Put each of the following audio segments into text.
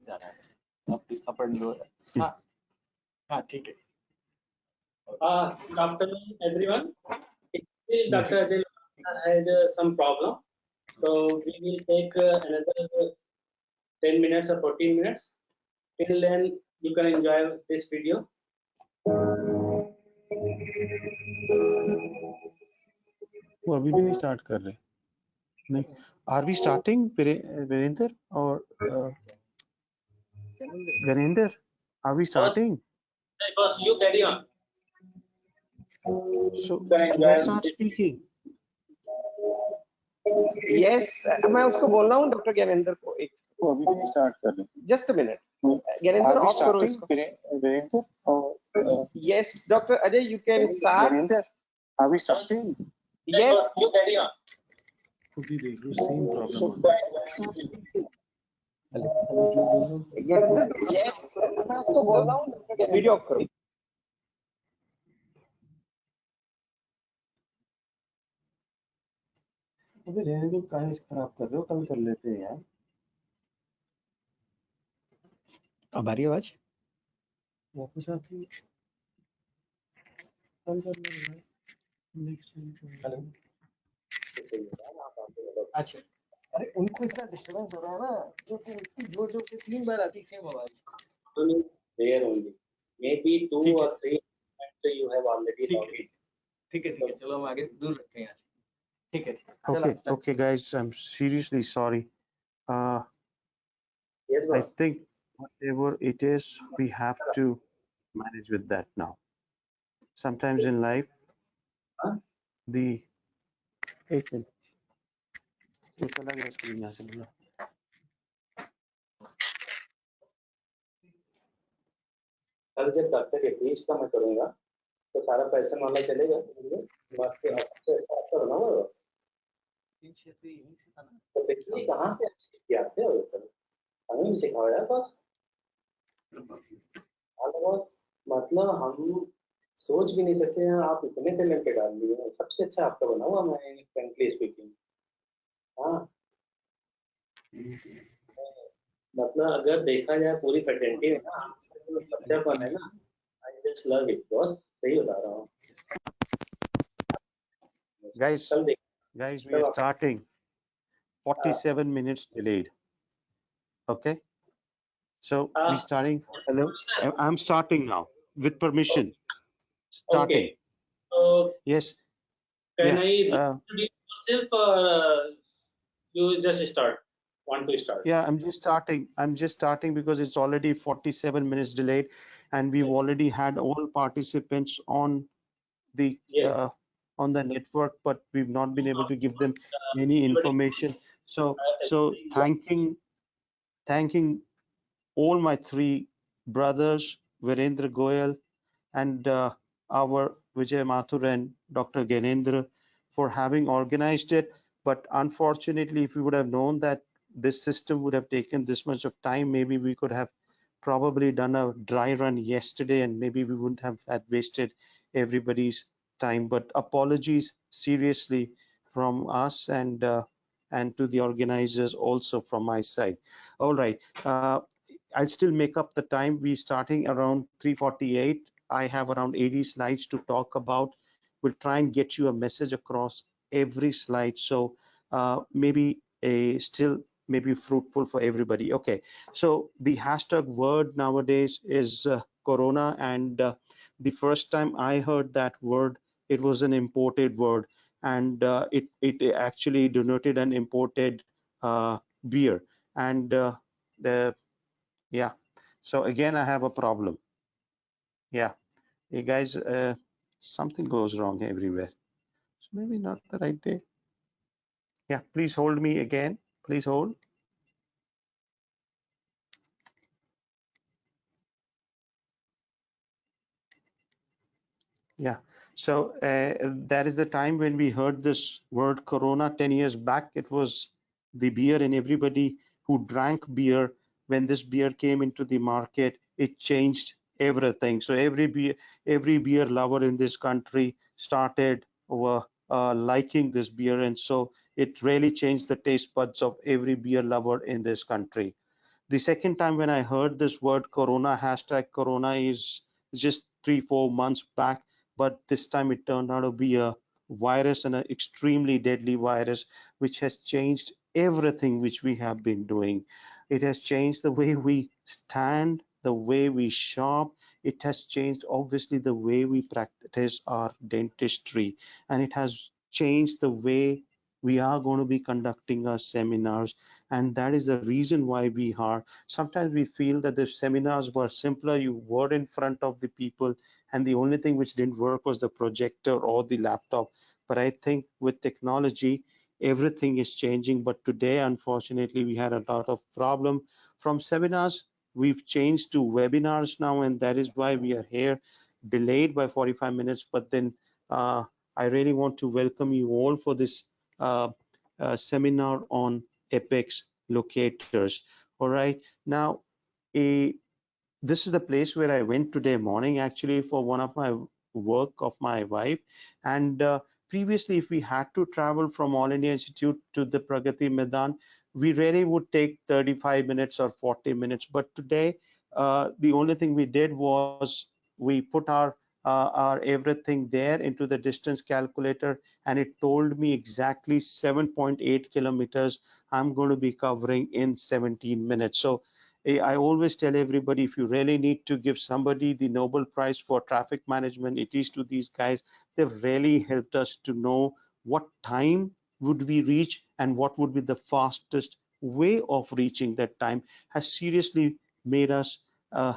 जा रहा है अपन लोग। हाँ हाँ ठीक है। Good afternoon, everyone. Still, Dr. Ajay Logani has some problem, so we will take another 10 minutes or 14 minutes. Till then, you can enjoy this video. वो अभी भी नहीं स्टार्ट कर रहे नहीं। आर वी स्टार्टिंग वीरेंद्र और Garinder, are we starting? Boss, you carry on. So that's not speaking. Yes, मैं उसको बोल रहा हूँ डॉक्टर ज्ञानेंद्र को एक वो अभी भी नहीं स्टार्ट कर रहे। Just a minute Gyanendra off करो इसको। वीरेंद्र और yes doctor Ajay you can start. Virendra, are we starting? Yes, you carry on. खुद ही देख लो सेम प्रॉब्लम। यस मैं उसको बोल रहा हूँ वीडियो ऑफ करो। अबे रहने दो, काहे खराब कर रहे हो, कल कर लेते हैं यार। अब आ रही आवाज? वापस आती है, कल कर लेंगे नेक्स्ट। अच्छा, अरे उनको इतना डिस्टर्बेंस हो रहा है ना, क्योंकि जो जो के 3 बार आती सेम आवाज। There only. Maybe 2 or 3 that you have already logged in. ठीक है चलो हम आगे दूर रखते हैं। ठीक है। Okay guys, I'm seriously sorry. Yes, I boss. think whatever it is, we have to manage with that now. Sometimes in life, the एक मिनट ये चला गया स्क्रीन यहाँ से बोला। कल जब डॉक्टर के फीस का मैं करूंगा तो सारा पैसा वाला चलेगा। मस्त सबसे अच्छा आपका बना हुआ है। तो पिछली कहाँ से सीख आते हो ये सब? हमें भी सिखाओ यार बस। मतलब हम सोच भी नहीं सकते हैं, आप इतने टैलेंटेड आदमी हैं। सबसे अच्छा आपका बना हुआ मैं फ्रेंकली स्पीकिंग। हाँ मतलब अगर देखा जाए पूरी फैकल्टी में ना सत्यापन है ना। I just love it boss, सही बता रहा हूँ। Guys, we are starting 47 minutes delayed. Okay, so we starting. Hello, I'm starting now with permission. Starting. Okay. So Yes. can Yeah. I introduce myself or you just start? Want to start? Yeah, I'm just starting because it's already 47 minutes delayed, and we've already had all participants on the on the network, but we've not been able to give them any information. So thanking all my 3 brothers, Virendra Goyal and our Vijay Mathur and Dr. Gyanendra for having organized it. But unfortunately, if we would have known that this system would have taken this much of time, maybe we could have probably done a dry run yesterday, and maybe we wouldn't have had wasted everybody's time. But apologies seriously from us and to the organizers also from my side. All right, I'll still make up the time. We're starting around 3:48. I have around 80 slides to talk about. We'll try and get you a message across every slide, so maybe still maybe fruitful for everybody. Okay, so the hashtag word nowadays is corona, and the first time I heard that word, it was an imported word, and it actually denoted an imported beer, and so again I have a problem. Hey guys, something goes wrong everywhere, so maybe not the right day. Please hold me again, please hold. So that is the time when we heard this word corona. 10 years back, it was the beer, and everybody who drank beer, when this beer came into the market, it changed everything. So every beer lover in this country started liking this beer, and so it really changed the taste buds of every beer lover in this country. The second time when I heard this word corona, hashtag corona, is just 3-4 months back, but this time it turned out to be a virus, and an extremely deadly virus, which has changed everything which we have been doing. It has changed the way we stand, the way we shop. It has changed obviously the way we practice our dentistry, and it has changed the way we are going to be conducting our seminars. And that is the reason why we are sometimes we feel that the seminars were simpler. You were in front of the people, and the only thing which didn't work was the projector or the laptop. But I think with technology, everything is changing. But today, unfortunately, we had a lot of problem from seminars. We've changed to webinars now, and that is why we are here, delayed by 45 minutes. But then I really want to welcome you all for this uh, seminar on Apex locators. All right, now a this is the place where I went today morning actually for one of my work of my wife. And previously, if we had to travel from All India Institute to the Pragati Maidan, we really would take 35 minutes or 40 minutes. But today, the only thing we did was we put our everything there into the distance calculator, and it told me exactly 7.8 kilometers I'm going to be covering in 17 minutes. So I always tell everybody, if you really need to give somebody the Nobel Prize for traffic management, it is to these guys. They've really helped us to know what time would we reach and what would be the fastest way of reaching that time. Has seriously made us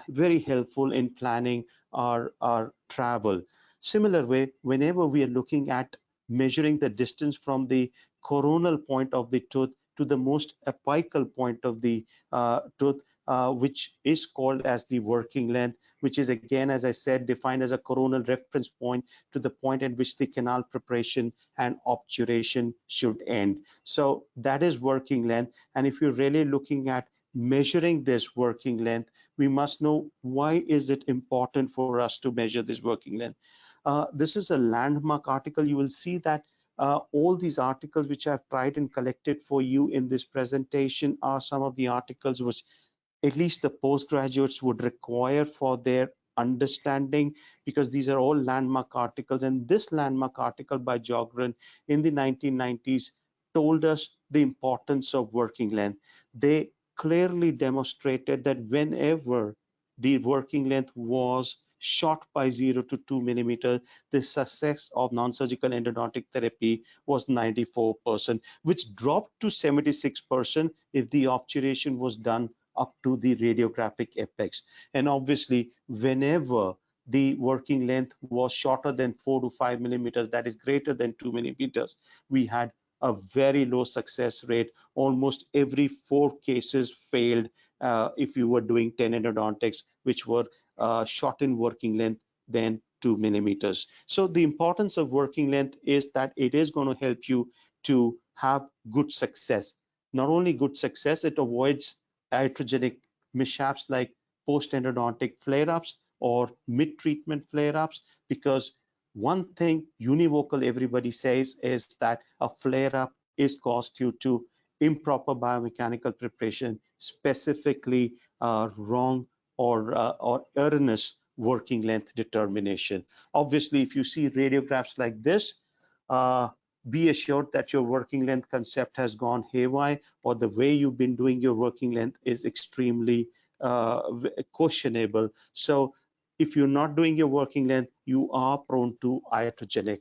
very helpful in planning our travel. Similar way, whenever we are looking at measuring the distance from the coronal point of the tooth to the most apical point of the tooth, which is called as the working length, which is again, as I said, defined as a coronal reference point to the point at which the canal preparation and obturation should end. So that is working length. And if you're really looking at measuring this working length, we must know why is it important for us to measure this working length. This is a landmark article. You will see that all these articles which I've tried and collected for you in this presentation are some of the articles which at least the postgraduates would require for their understanding, because these are all landmark articles. And this landmark article by Jogren in the 1990s told us the importance of working length. They clearly demonstrated that whenever the working length was short by 0 to 2 millimeters, the success of non-surgical endodontic therapy was 94%, which dropped to 76% if the obturation was done up to the radiographic apex. And obviously, whenever the working length was shorter than 4 to 5 millimeters, that is greater than 2 millimeters, we had a very low success rate. Almost every 4 cases failed if you were doing 10 endodontics, which were short in working length than 2 millimeters. So the importance of working length is that it is going to help you to have good success. Not only good success, it avoids iatrogenic mishaps like post-endodontic flare-ups or mid-treatment flare-ups, because one thing univocal everybody says is that a flare-up is caused due to improper biomechanical preparation, specifically wrong or erroneous working length determination. Obviously, if you see radiographs like this, uh, be assured that your working length concept has gone haywire, or the way you've been doing your working length is extremely questionable. So if you're not doing your working length, you are prone to iatrogenic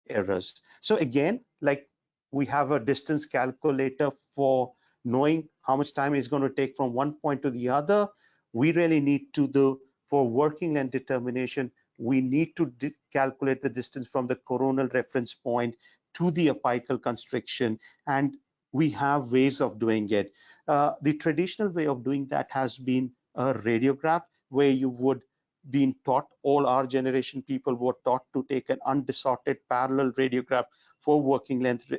errors. So again, like, we have a distance calculator for knowing how much time it's going to take from one point to the other. We really need to do, for working length determination, we need to calculate the distance from the coronal reference point to the apical constriction, and we have ways of doing it. The traditional way of doing that has been a radiograph, where you would been taught, all our generation people were taught to take an undistorted parallel radiograph for working length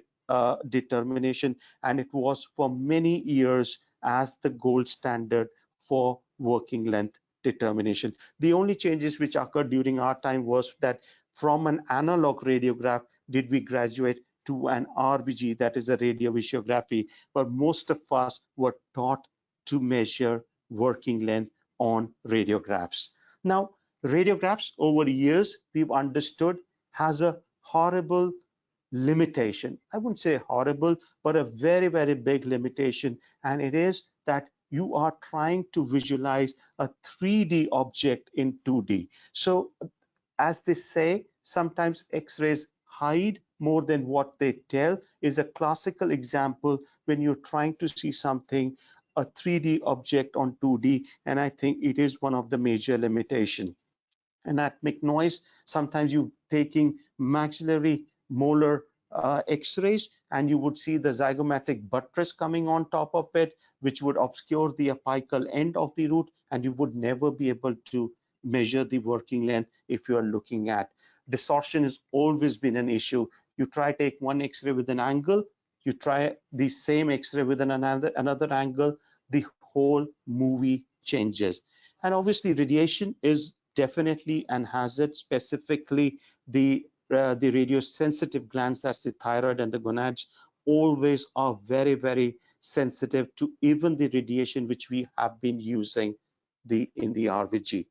determination, and it was for many years as the gold standard for working length determination. The only changes which occurred during our time was that from an analog radiograph did we graduate to an RVG, that is a radiovisiography, but most of us were taught to measure working length on radiographs. Now, radiographs over years we've understood has a horrible limitation. I wouldn't say horrible, but a very, very big limitation. And it is that you are trying to visualize a 3D object in 2D. So as they say, sometimes X-rays hide more than what they tell is a classical example when you're trying to see something, a 3D object on 2D, and I think it is one of the major limitations. And at McNoise, sometimes you taking maxillary molar X-rays, and you would see the zygomatic buttress coming on top of it, which would obscure the apical end of the root, and you would never be able to measure the working length if you are looking at. Distortion has always been an issue. You try take one X-ray with an angle, you try the same X-ray with another angle, the whole movie changes. And obviously radiation is definitely an hazard, specifically the radiosensitive glands, that's the thyroid and the gonads, always are very, very sensitive to even the radiation which we have been using in the RVG.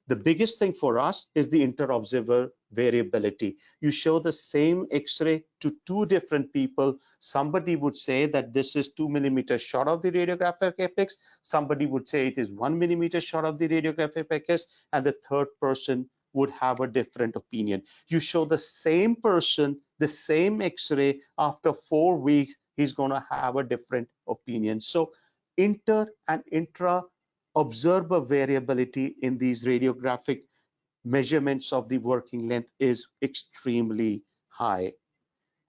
The biggest thing for us is the inter-observer variability. You show the same X-ray to two different people. Somebody would say that this is 2 millimeters short of the radiographic apex. Somebody would say it is 1 millimeter short of the radiographic apex, and the third person would have a different opinion. You show the same person, the same X-ray, after 4 weeks, he's going to have a different opinion. So inter and intra observer variability in these radiographic measurements of the working length is extremely high.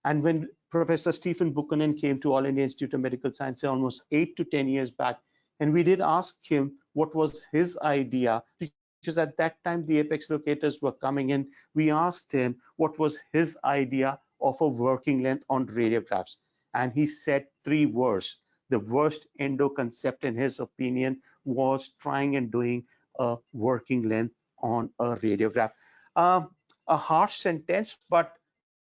And when Professor Stephen Buchanan came to All India Institute of Medical Sciences almost 8 to 10 years back, and we did ask him what was his idea, because at that time the apex locators were coming in. We asked him what was his idea of a working length on radiographs, and he said 3 words. The worst endo concept in his opinion was trying and doing a working length on a radiograph. A harsh sentence, but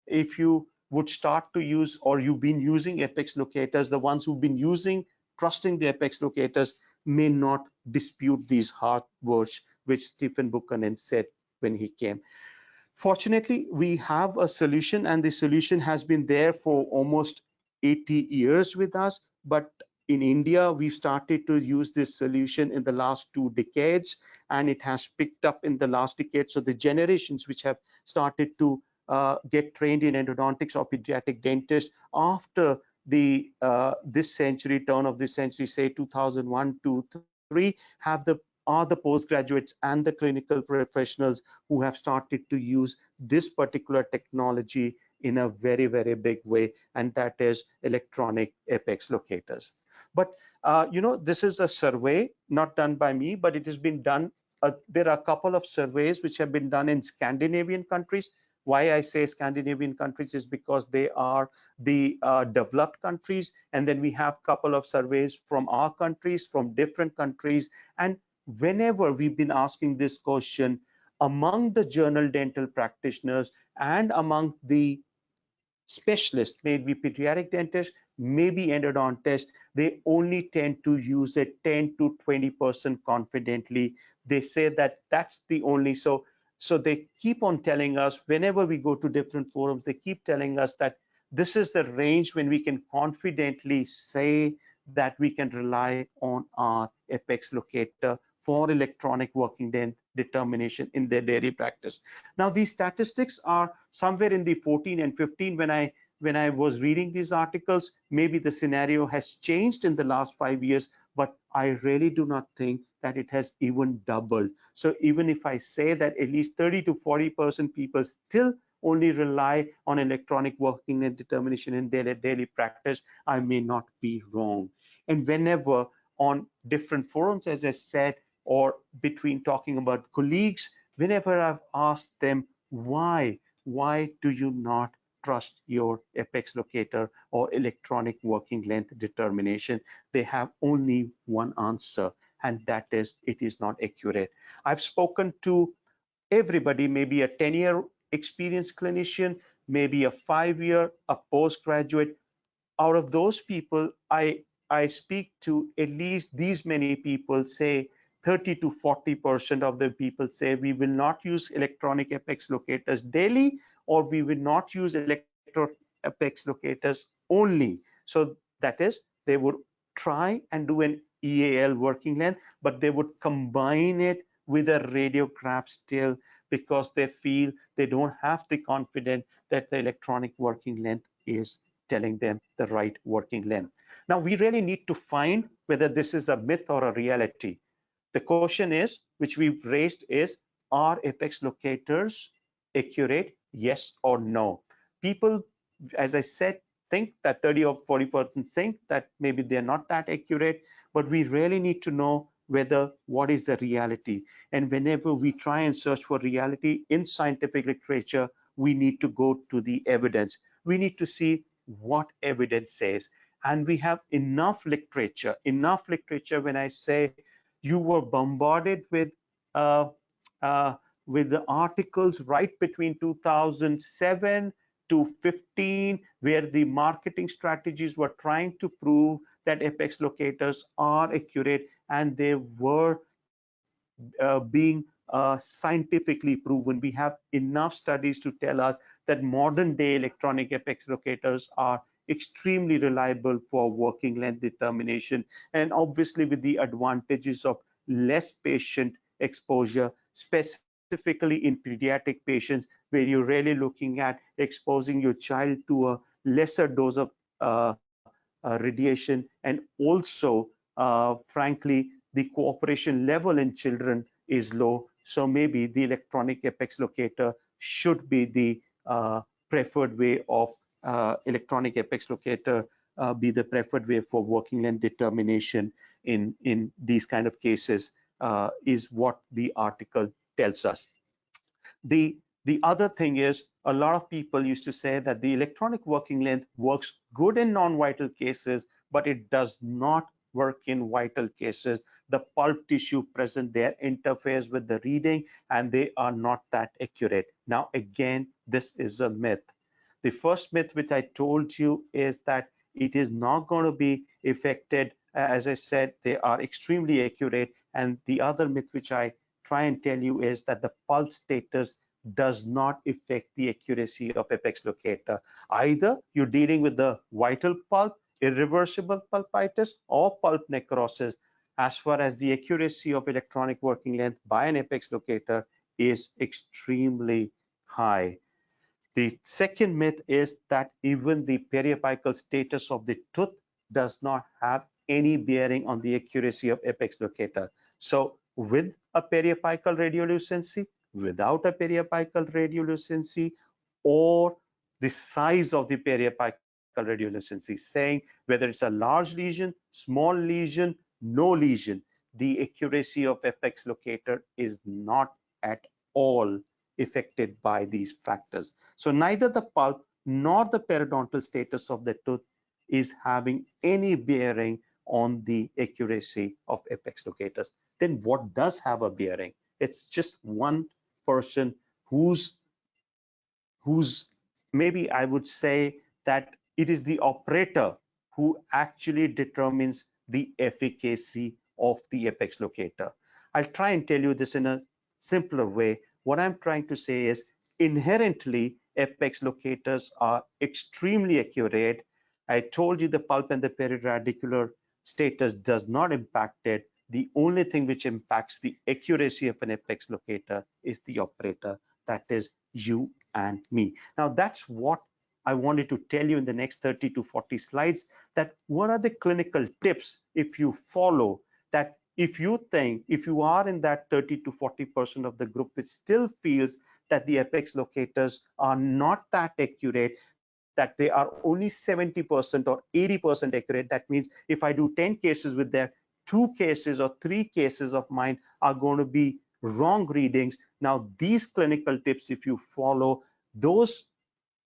if you would start to use, or you've been using apex locators, the ones who've been trusting the apex locators may not dispute these hard words which Stephen Buchanan said when he came. Fortunately, we have a solution, and the solution has been there for almost 80 years with us. But in India, we've started to use this solution in the last 2 decades, and it has picked up in the last decade. So the generations which have started to get trained in endodontics or pediatric dentists after the this century, turn of this century, say 2001, 2, 3, are the postgraduates and the clinical professionals who have started to use this particular technology in a very, very big way, and that is electronic apex locators. But you know, this is a survey not done by me, but it has been done. There are a couple of surveys which have been done in Scandinavian countries. Why I say Scandinavian countries is because they are the developed countries, and then we have a couple of surveys from our countries, from different countries. And whenever we've been asking this question among the journal dental practitioners and among the specialists, maybe pediatric dentists, maybe endodontists, they only tend to use it 10 to 20% confidently. They say that that's the only, so they keep on telling us whenever we go to different forums, they keep telling us that this is the range when we can confidently say that we can rely on our apex locator for electronic working length determination in their daily practice. Now, these statistics are somewhere in the 14 and 15. When I was reading these articles, maybe the scenario has changed in the last 5 years, but I really do not think that it has even doubled. So even if I say that at least 30 to 40% people still only rely on electronic working length determination in their daily practice, I may not be wrong. And whenever on different forums, as I said, or between talking about colleagues, whenever I've asked them why do you not trust your apex locator or electronic working length determination, they have only one answer, and that is it is not accurate. I've spoken to everybody, maybe a 10-year experienced clinician, maybe a 5-year, a postgraduate. Out of those people, I I speak to at least these many people, say 30 to 40% of the people say we will not use electronic apex locators daily, or we will not use electro apex locators only. So that is, they would try and do an EAL working length, but they would combine it with a radiograph still, because they feel they don't have the confidence that the electronic working length is telling them the right working length. Now, we really need to find whether this is a myth or a reality. The question is, which we've raised, is, are apex locators accurate, yes or no? People, as I said, think that 30 or 40% think that maybe they're not that accurate, but we really need to know whether what is the reality. And whenever we try and search for reality in scientific literature, we need to go to the evidence. We need to see what evidence says. And we have enough literature when I say you were bombarded uh, with the articles right between 2007 to 15, where the marketing strategies were trying to prove that apex locators are accurate, and they were being scientifically proven. We have enough studies to tell us that modern day electronic apex locators are extremely reliable for working length determination, and obviously with the advantages of less patient exposure, specifically in pediatric patients, where you're really looking at exposing your child to a lesser dose of radiation, and also frankly the cooperation level in children is low. So maybe the electronic apex locator should be the preferred way of electronic apex locator be the preferred way for working length determination in these kind of cases, is what the article tells us. The other thing is, a lot of people used to say that the electronic working length works good in non-vital cases, but it does not work in vital cases. The pulp tissue present there interferes with the reading, and they are not that accurate. Now, again, this is a myth. The first myth which I told you is that it is not going to be affected. As I said, they are extremely accurate. And the other myth which I try and tell you is that the pulp status does not affect the accuracy of apex locator. Either you're dealing with the vital pulp, irreversible pulpitis, or pulp necrosis. As far as the accuracy of electronic working length by an apex locator is extremely high. The second myth is that even the periapical status of the tooth does not have any bearing on the accuracy of apex locator. So with a periapical radiolucency, without a periapical radiolucency, or the size of the periapical radiolucency, saying whether it's a large lesion, small lesion, no lesion, the accuracy of apex locator is not at all affected by these factors. So neither the pulp nor the periodontal status of the tooth is having any bearing on the accuracy of apex locators. Then what does have a bearing? It's just one person who's maybe I would say that it is the operator who actually determines the efficacy of the apex locator. I'll try and tell you this in a simpler way. What I'm trying to say is, inherently apex locators are extremely accurate. I told you the pulp and the periradicular status does not impact it. The only thing which impacts the accuracy of an apex locator is the operator, that is you and me. Now, that's what I wanted to tell you in the next 30 to 40 slides, that what are the clinical tips if you follow, that if you think, if you are in that 30 to 40% of the group which still feels that the apex locators are not that accurate, that they are only 70% or 80% accurate, that means if I do 10 cases with them, 2 cases or 3 cases of mine are going to be wrong readings. Now, these clinical tips, if you follow, those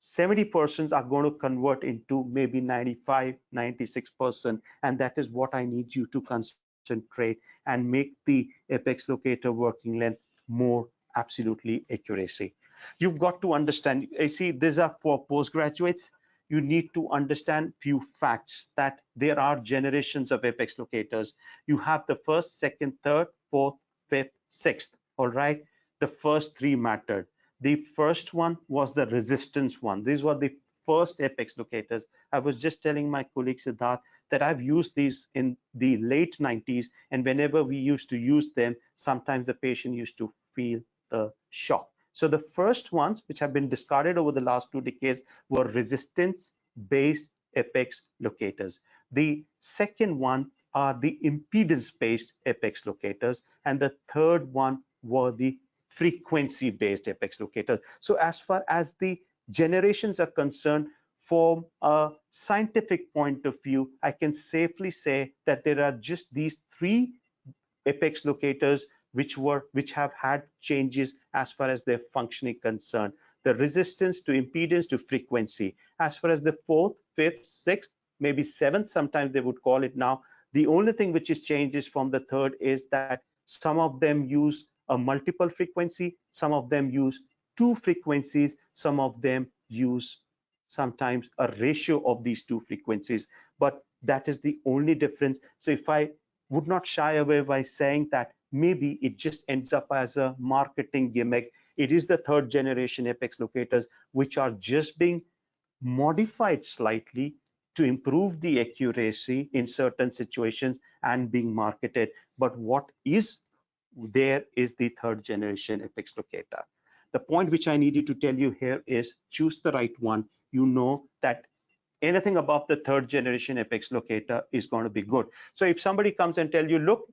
70% are going to convert into maybe 95, 96%. And that is what I need you to concentrate and make the apex locator working length more absolutely accuracy. You've got to understand, I see these are for postgraduates. you need to understand few facts that there are generations of apex locators. You have the first, second, third, fourth, fifth, sixth. All right. The first three mattered. The first one was the resistance one. These were the first apex locators. I was just telling my colleague Siddharth that I've used these in the late 90s, and whenever we used to use them, sometimes the patient used to feel the shock. So the first ones, which have been discarded over the last 2 decades, were resistance-based apex locators. The second one are the impedance-based apex locators, and the third one were the frequency-based apex locators. So as far as the generations are concerned, from a scientific point of view, I can safely say that there are just these three apex locators which have had changes as far as their functioning concerned. The resistance to impedance to frequency. As far as the fourth, fifth, sixth, maybe seventh, sometimes they would call it now, the only thing which is changes from the third is that some of them use a multiple frequency, some of them use two frequencies, some of them use sometimes a ratio of these two frequencies, but that is the only difference. So if I would not shy away by saying that maybe it just ends up as a marketing gimmick, it is the third generation apex locators which are just being modified slightly to improve the accuracy in certain situations and being marketed. But what is there is the third generation apex locator. The point which I needed to tell you here is choose the right one. You know that anything above the third generation apex locator is going to be good. So if somebody comes and tell you, look,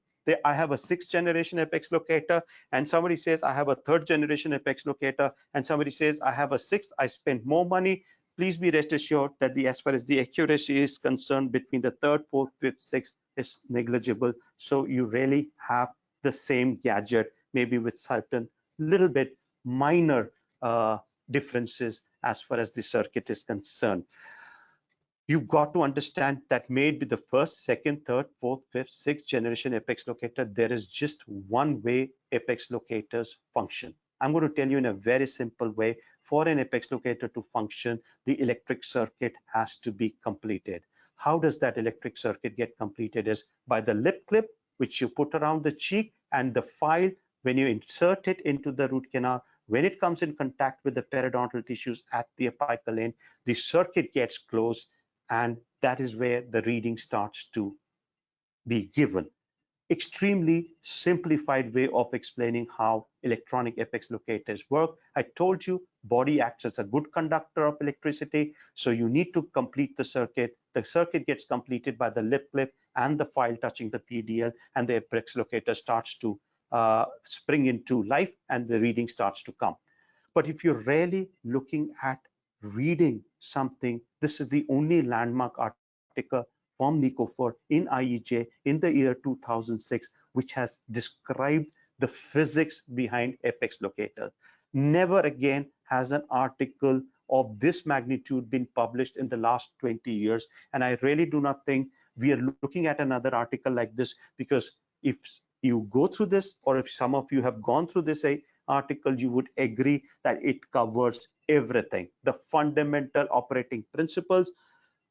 I have a sixth generation apex locator, and somebody says I have a third generation apex locator, and somebody says I have a sixth, I spent more money, please be rest assured that as far as the accuracy is concerned between the third, fourth, fifth, sixth is negligible. So you really have the same gadget, maybe with certain little bit minor differences as far as the circuit is concerned. You've got to understand that maybe the first, second, third, fourth, fifth, sixth generation apex locator, there is just one way apex locators function. I'm going to tell you in a very simple way. For an apex locator to function, the electric circuit has to be completed. How does that electric circuit get completed? Is by the lip clip, which you put around the cheek, and the file, when you insert it into the root canal, when it comes in contact with the periodontal tissues at the apical end, the circuit gets closed, and that is where the reading starts to be given. Extremely simplified way of explaining how electronic apex locators work. I told you body acts as a good conductor of electricity, so you need to complete the circuit. The circuit gets completed by the lip clip and the file touching the PDL, and the apex locator starts to spring into life, and the reading starts to come. But if you're really looking at reading something, this is the only landmark article from Nicofor in IEJ in the year 2006, which has described the physics behind apex locators. Never again has an article of this magnitude been published in the last 20 years. And I really do not think we are looking at another article like this, because if you go through this, or if some of you have gone through this article, you would agree that it covers everything. The fundamental operating principles.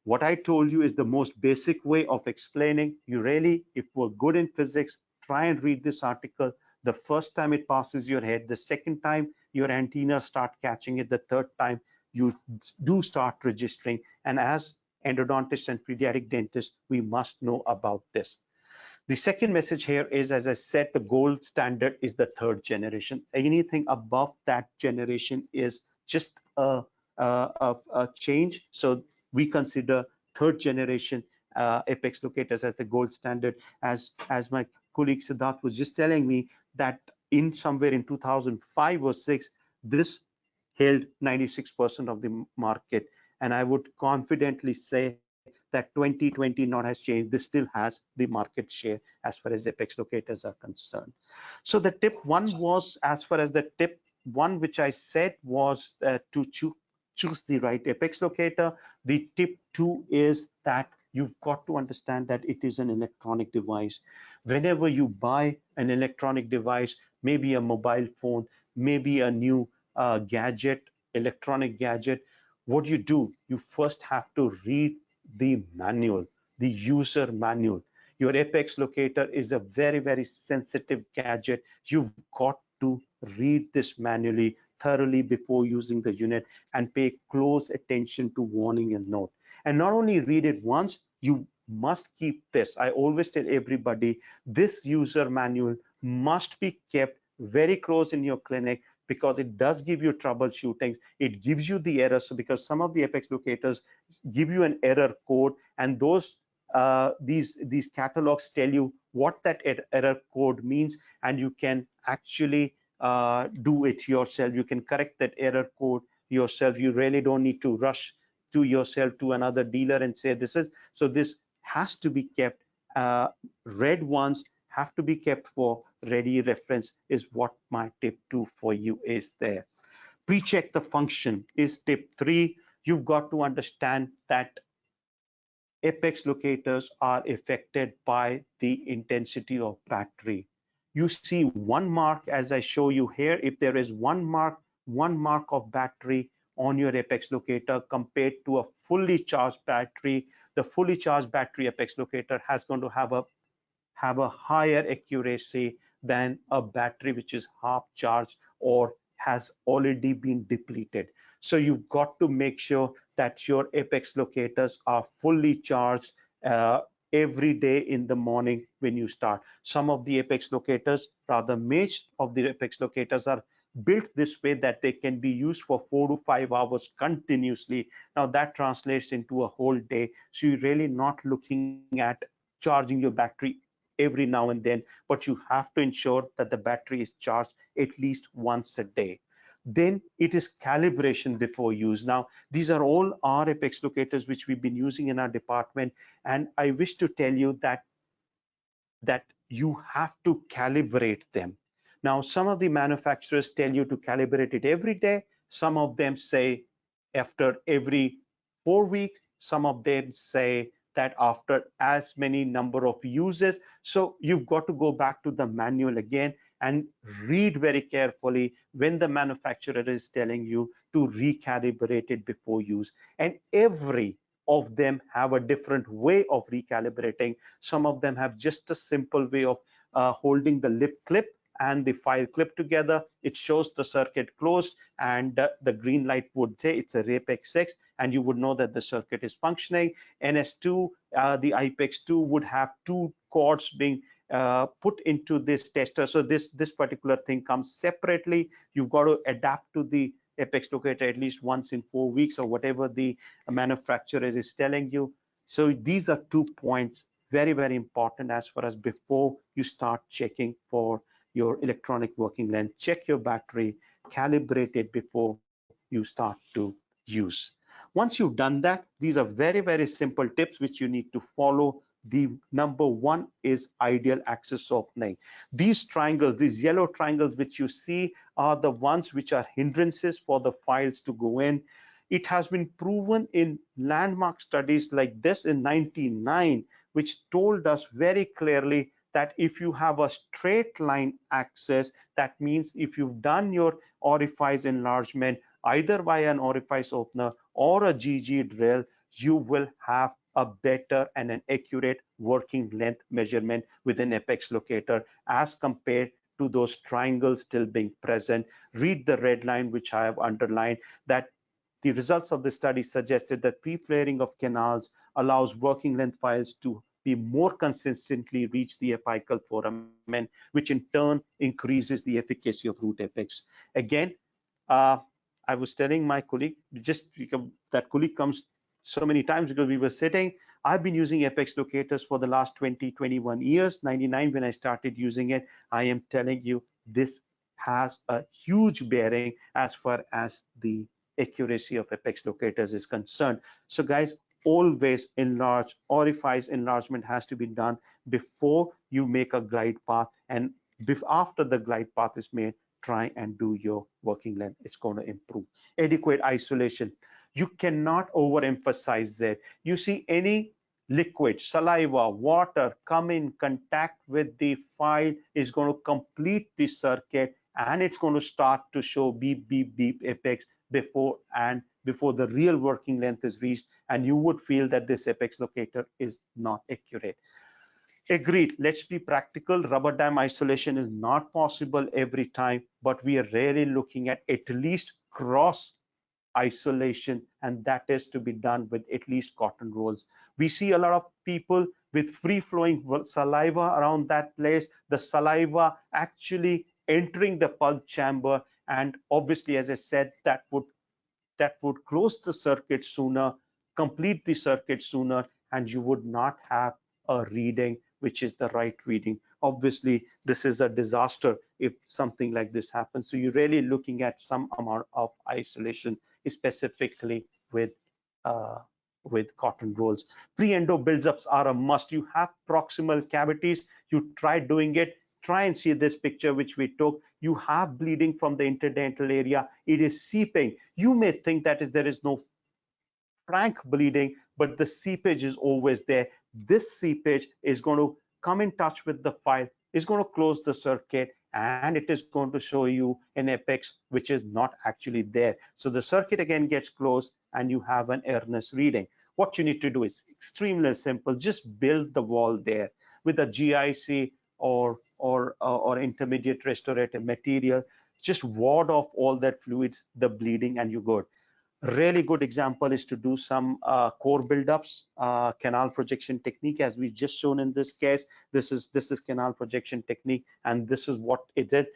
What I told you is the most basic way of explaining. You really, if we're good in physics, try and read this article. The first time it passes your head, the second time your antennas start catching it, the third time you do start registering. And as endodontists and pediatric dentists, we must know about this. The second message here is, as I said, the gold standard is the third generation. Anything above that generation is just a change. So we consider third generation apex locators as the gold standard. As my colleague Siddharth was just telling me that in somewhere in 2005 or 6, this held 96% of the market. And I would confidently say that 2020 not has changed. This still has the market share as far as apex locators are concerned. So the tip one was, as far as the tip one, which I said was to choose the right apex locator. The tip two is that you've got to understand that it is an electronic device. Whenever you buy an electronic device, maybe a mobile phone, maybe a new gadget, electronic gadget, what you do, you first have to read the manual, the user manual. Your apex locator is a very sensitive gadget. You've got to read this manually thoroughly before using the unit and pay close attention to warning and note. And not only read it once, you must keep this. I always tell everybody, this user manual must be kept very close in your clinic, because it does give you troubleshootings. It gives you the errors. So because some of the apex locators give you an error code, and those these catalogs tell you what that error code means, and you can actually do it yourself. You can correct that error code yourself. You really don't need to rush to yourself to another dealer and say this is. So this has to be kept. Read ones have to be kept for ready reference, is what my tip 2 for you is there. Pre-check the function is tip 3. You've got to understand that apex locators are affected by the intensity of battery. You see one mark, as I show you here. If there is one mark of battery on your apex locator compared to a fully charged battery, the fully charged battery apex locator has going to have a higher accuracy than a battery which is half charged or has already been depleted. So you've got to make sure that your apex locators are fully charged uh, every day in the morning when you start. Some of the apex locators, rather most of the apex locators, are built this way that they can be used for 4 to 5 hours continuously. Now that translates into a whole day. So you're really not looking at charging your battery every now and then, but you have to ensure that the battery is charged at least once a day. Then it is calibration before use. Now, these are all our apex locators which we've been using in our department, and I wish to tell you that you have to calibrate them. Now, some of the manufacturers tell you to calibrate it every day. Some of them say after every 4 weeks. Some of them say that after as many number of uses. So you've got to go back to the manual again and read very carefully when the manufacturer is telling you to recalibrate it before use. And every of them have a different way of recalibrating. Some of them have just a simple way of holding the lip clip and the file clip together. It shows the circuit closed, and the green light would say it's a apex 6, and you would know that the circuit is functioning. NS2, the IPEX 2 would have two cords being put into this tester. So this particular thing comes separately. You've got to adapt to the apex locator at least once in 4 weeks or whatever the manufacturer is telling you. So these are 2 points very important as far as before you start checking for your electronic working length. Check your battery, calibrate it before you start to use. Once you've done that, these are very simple tips which you need to follow. The number 1 is ideal access opening. These triangles, these yellow triangles which you see, are the ones which are hindrances for the files to go in. It has been proven in landmark studies like this in 1999, which told us very clearly that if you have a straight line access, that means if you've done your orifice enlargement either by an orifice opener or a GG drill, you will have a better and an accurate working length measurement with an apex locator as compared to those triangles still being present. Read the red line which I have underlined, that the results of the study suggested that pre-flaring of canals allows working length files to be more consistently reach the apical foramen, which in turn increases the efficacy of root apex. Again, uh, I was telling my colleague, just because that colleague comes so many times because we were sitting, I've been using apex locators for the last 21 years, 99 when I started using it. I am telling you, this has a huge bearing as far as the accuracy of apex locators is concerned. So guys, always enlarge, orifice enlargement has to be done before you make a glide path, and after the glide path is made, try and do your working length. It's going to improve. Adequate isolation. You cannot overemphasize it. You see any liquid, saliva, water come in contact with the file is going to complete the circuit, and it's going to start to show beep apex before and before the real working length is reached, and you would feel that this apex locator is not accurate. Agreed. Let's be practical. Rubber dam isolation is not possible every time, but we are really looking at least cross isolation, and that is to be done with at least cotton rolls. We see a lot of people with free flowing saliva around that place, the saliva actually entering the pulp chamber, and obviously, as I said, that would close the circuit sooner, complete the circuit sooner, and you would not have a reading which is the right reading. Obviously, this is a disaster if something like this happens. So you're really looking at some amount of isolation, specifically uh, with cotton rolls. Pre-endo buildups are a must. You have proximal cavities. You try doing it. Try and see this picture which we took. You have bleeding from the interdental area. It is seeping. You may think that there is no frank bleeding, but the seepage is always there. This seepage is going to come in touch with the file, is going to close the circuit, and it is going to show you an apex which is not actually there. So the circuit again gets closed and you have an erroneous reading. What you need to do is extremely simple. Just build the wall there with a GIC or intermediate restorative material. Just ward off all that fluids, the bleeding, and you're good. Really good example is to do some core buildups, canal projection technique, as we've just shown in this case. This is canal projection technique, and this is what it did.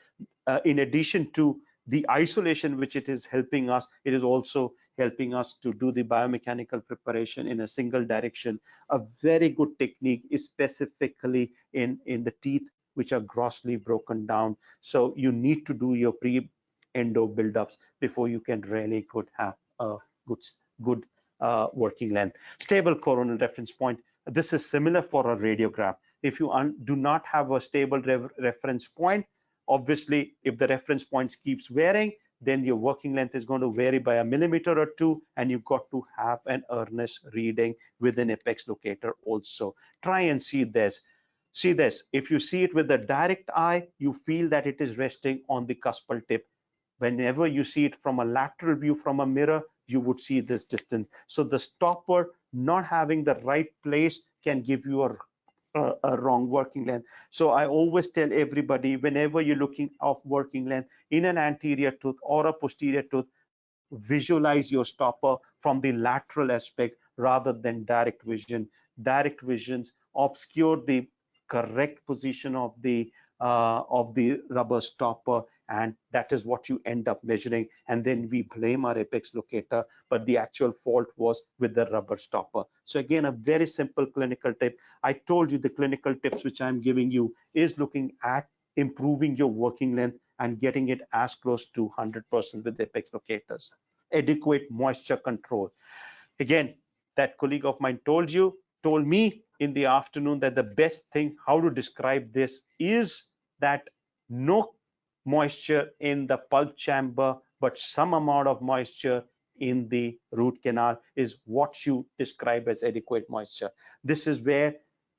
In addition to the isolation which it is helping us, it is also helping us to do the biomechanical preparation in a single direction. A very good technique is specifically in the teeth which are grossly broken down. So you need to do your pre-endo buildups before you can really could have a good working length. Stable coronal reference point. This is similar for a radiograph. If you do not have a stable reference point, obviously, if the reference points keeps varying, then your working length is going to vary by a millimeter or two, and you've got to have an earnest reading with an apex locator also. Try and see this. See this. If you see it with the direct eye, you feel that it is resting on the cuspal tip. Whenever you see it from a lateral view from a mirror, you would see this distance. So the stopper not having the right place can give you a wrong working length. So I always tell everybody, whenever you're looking of working length in an anterior tooth or a posterior tooth, visualize your stopper from the lateral aspect rather than direct vision. Direct visions obscure the correct position of the rubber stopper, and that is what you end up measuring, and then we blame our apex locator, but the actual fault was with the rubber stopper. So again, a very simple clinical tip. I told you the clinical tips which I'm giving you is looking at improving your working length and getting it as close to 100% with apex locators. Adequate moisture control. Again, that colleague of mine told me in the afternoon that the best thing how to describe this is that no moisture in the pulp chamber, but some amount of moisture in the root canal is what you describe as adequate moisture. This is where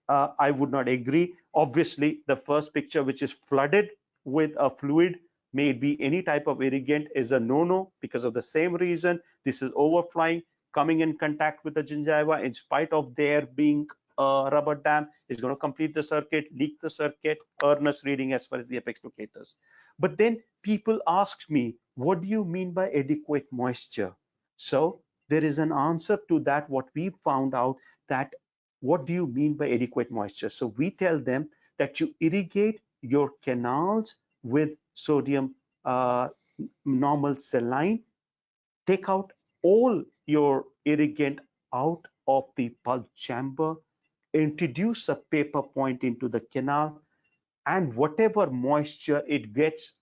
I would not agree. Obviously, the first picture, which is flooded with a fluid, may it be any type of irrigant, is a no-no because of the same reason. This is overflying, coming in contact with the gingiva, in spite of there being a rubber dam, is going to complete the circuit, leak the circuit, earnest reading as far as the apex locators. But then people ask me, what do you mean by adequate moisture? So there is an answer to that. What we found out that what do you mean by adequate moisture? So we tell them that you irrigate your canals with sodium normal saline, take out all your irrigant out of the pulp chamber, introduce a paper point into the canal, and whatever moisture it gets,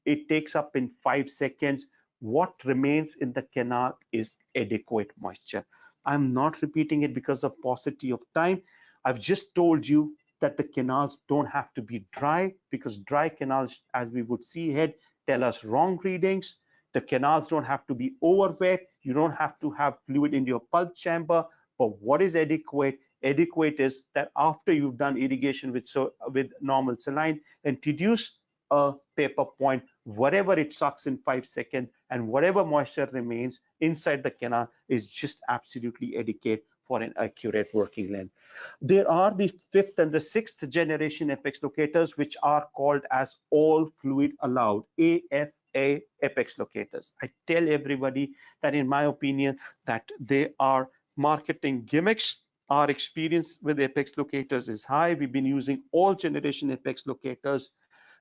it takes up in 5 seconds. What remains in the canal is adequate moisture. I'm not repeating it because of paucity of time. I've just told you that the canals don't have to be dry, because dry canals, as we would see ahead, tell us wrong readings. The canals don't have to be over wet. You don't have to have fluid in your pulp chamber. But what is adequate? Adequate is that after you've done irrigation with normal saline, introduce a paper point, whatever it sucks in 5 seconds, and whatever moisture remains inside the canal is just absolutely adequate for an accurate working length. There are the fifth and the sixth generation apex locators, which are called as all fluid allowed, AFA apex locators. I tell everybody that in my opinion that they are marketing gimmicks. Our experience with apex locators is high. We've been using all generation apex locators.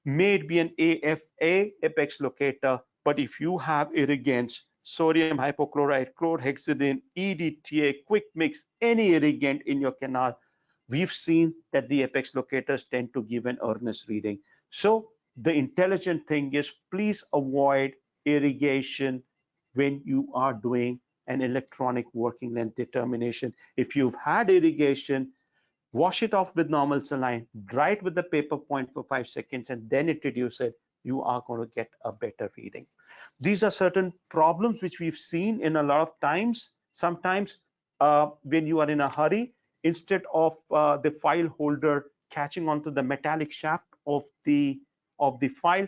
May it be an AFA apex locator, but if you have irrigants, sodium hypochlorite, chlorhexidine, EDTA, quick mix, any irrigant in your canal, we've seen that the apex locators tend to give an earnest reading. So the intelligent thing is, please avoid irrigation when you are doing an electronic working length determination. If you've had irrigation, wash it off with normal saline, dry it with the paper point for 5 seconds, and then introduce it. You are going to get a better reading. These are certain problems which we've seen in a lot of times. Sometimes when you are in a hurry, instead of the file holder catching onto the metallic shaft of the file,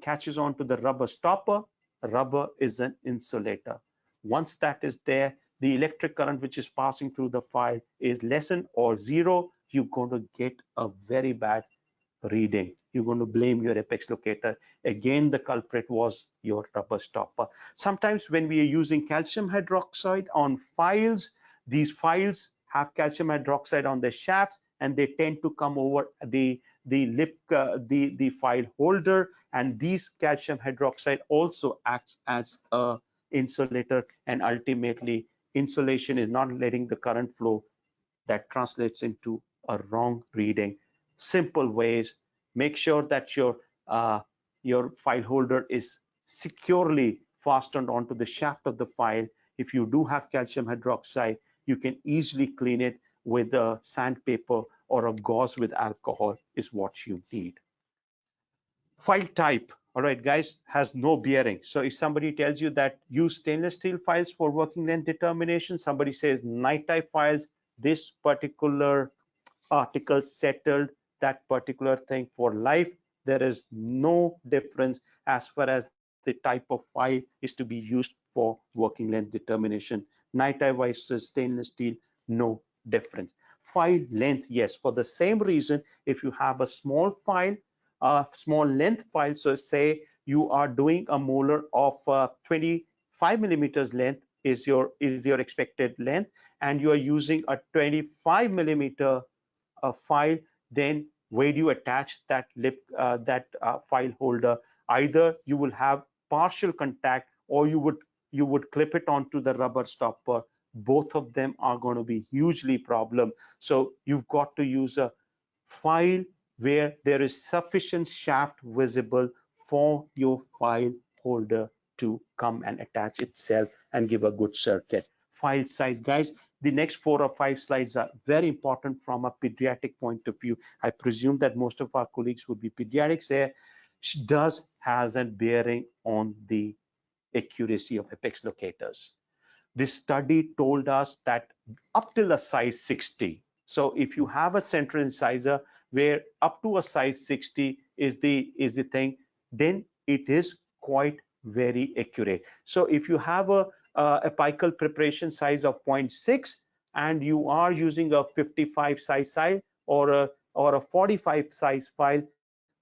catches onto the rubber stopper. Rubber is an insulator. Once that is there, the electric current which is passing through the file is lessened or zero. You're going to get a very bad reading. You're going to blame your apex locator. Again, the culprit was your rubber stopper. Sometimes when we are using calcium hydroxide on files, these files have calcium hydroxide on the shafts, and they tend to come over the file holder, and these calcium hydroxide also acts as a insulator, and ultimately insulation is not letting the current flow. That translates into a wrong reading. Simple ways: make sure that your file holder is securely fastened onto the shaft of the file. If you do have calcium hydroxide, you can easily clean it with a sandpaper or a gauze with alcohol is what you need. File type, all right guys, has no bearing. So if somebody tells you that use stainless steel files for working length determination, somebody says night type files, this particular article settled that particular thing for life. There is no difference as far as the type of file is to be used for working length determination. Night type versus stainless steel, no difference. File length, yes, for the same reason, if you have a small file, a small length file, so say you are doing a molar of 25 millimeters length is your expected length, and you are using a 25 millimeter file, then where do you attach that file holder? Either you will have partial contact, or you would clip it onto the rubber stopper. Both of them are going to be hugely problem. So you've got to use a file where there is sufficient shaft visible for your file holder to come and attach itself and give a good circuit. File size, guys, the next 4 or 5 slides are very important from a pediatric point of view. I presume that most of our colleagues would be pediatrics here. Does has a bearing on the accuracy of apex locators. This study told us that up till a size 60, so if you have a central incisor where up to a size 60 is the thing, then it is quite very accurate. So if you have a apical preparation size of 0.6 and you are using a 55 size file or a 45 size file,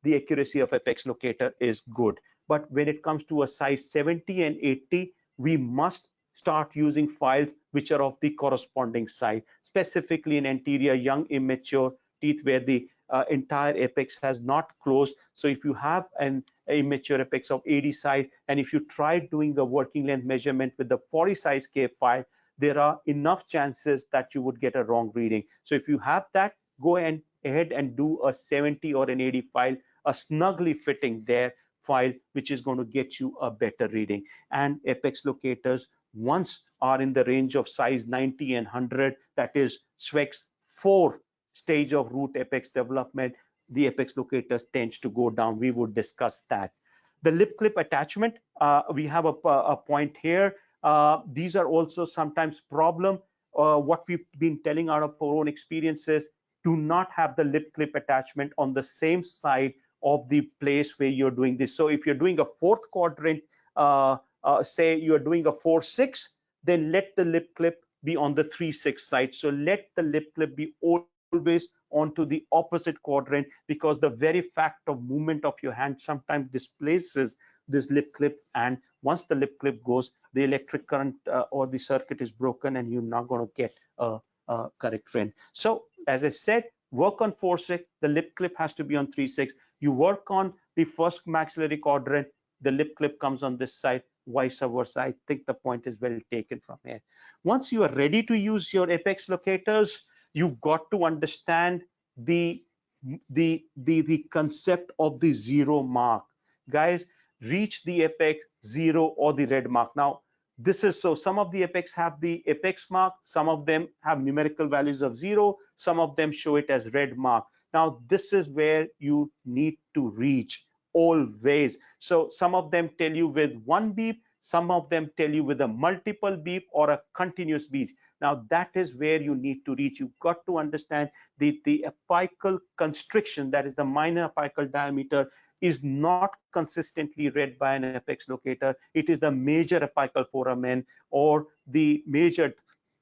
the accuracy of apex locator is good. But when it comes to a size 70 and 80, we must start using files which are of the corresponding size, specifically in anterior young immature teeth where the entire apex has not closed. So if you have an immature apex of 80 size, and if you try doing the working length measurement with the 40 size K file, there are enough chances that you would get a wrong reading. So if you have that, go ahead and do a 70 or an 80 file, a snugly fitting there file, which is going to get you a better reading. And apex locators once are in the range of size 90 and 100, that is SWEX 4 stage of root apex development, the apex locators tends to go down. We would discuss that. The lip clip attachment, we have a point here. These are also sometimes problem. What we've been telling out of our own experiences, do not have the lip clip attachment on the same side of the place where you're doing this. So if you're doing a fourth quadrant, say you're doing a 4-6, then let the lip clip be on the 3-6 side. So let the lip clip be always onto the opposite quadrant, because the very fact of movement of your hand sometimes displaces this lip clip, and once the lip clip goes, the electric current or the circuit is broken and you're not going to get a correct trend. So as I said, work on 4-6, the lip clip has to be on 3-6. You work on the first maxillary quadrant, the lip clip comes on this side, vice versa. I think the point is well taken from here. Once you are ready to use your apex locators, you've got to understand the concept of the zero mark. Guys, reach the apex, zero, or the red mark. Now, this is so some of the apex have the apex mark, some of them have numerical values of 0, some of them show it as red mark. Now, this is where you need to reach always. So some of them tell you with 1 beep, some of them tell you with a multiple beep or a continuous beep. Now that is where you need to reach. You've got to understand the apical constriction, that is the minor apical diameter, is not consistently read by an apex locator. It is the major apical foramen or the major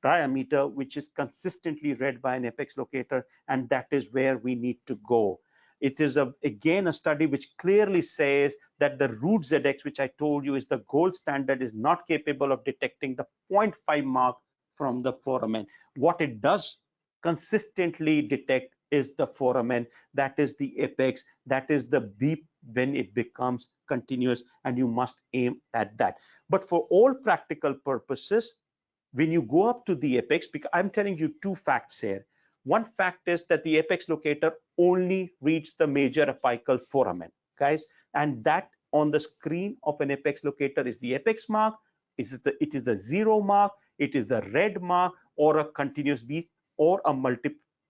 diameter which is consistently read by an apex locator, and that is where we need to go. It is again a study which clearly says that the root ZX, which I told you is the gold standard, is not capable of detecting the 0.5 mark from the foramen. What it does consistently detect is the foramen, that is the apex, that is the beep when it becomes continuous, and you must aim at that. But for all practical purposes, when you go up to the apex, because I'm telling you two facts here. One fact is that the apex locator only reads the major apical foramen, guys, and that on the screen of an apex locator is the apex mark, it is the 0 mark, it is the red mark, or a continuous beat, or a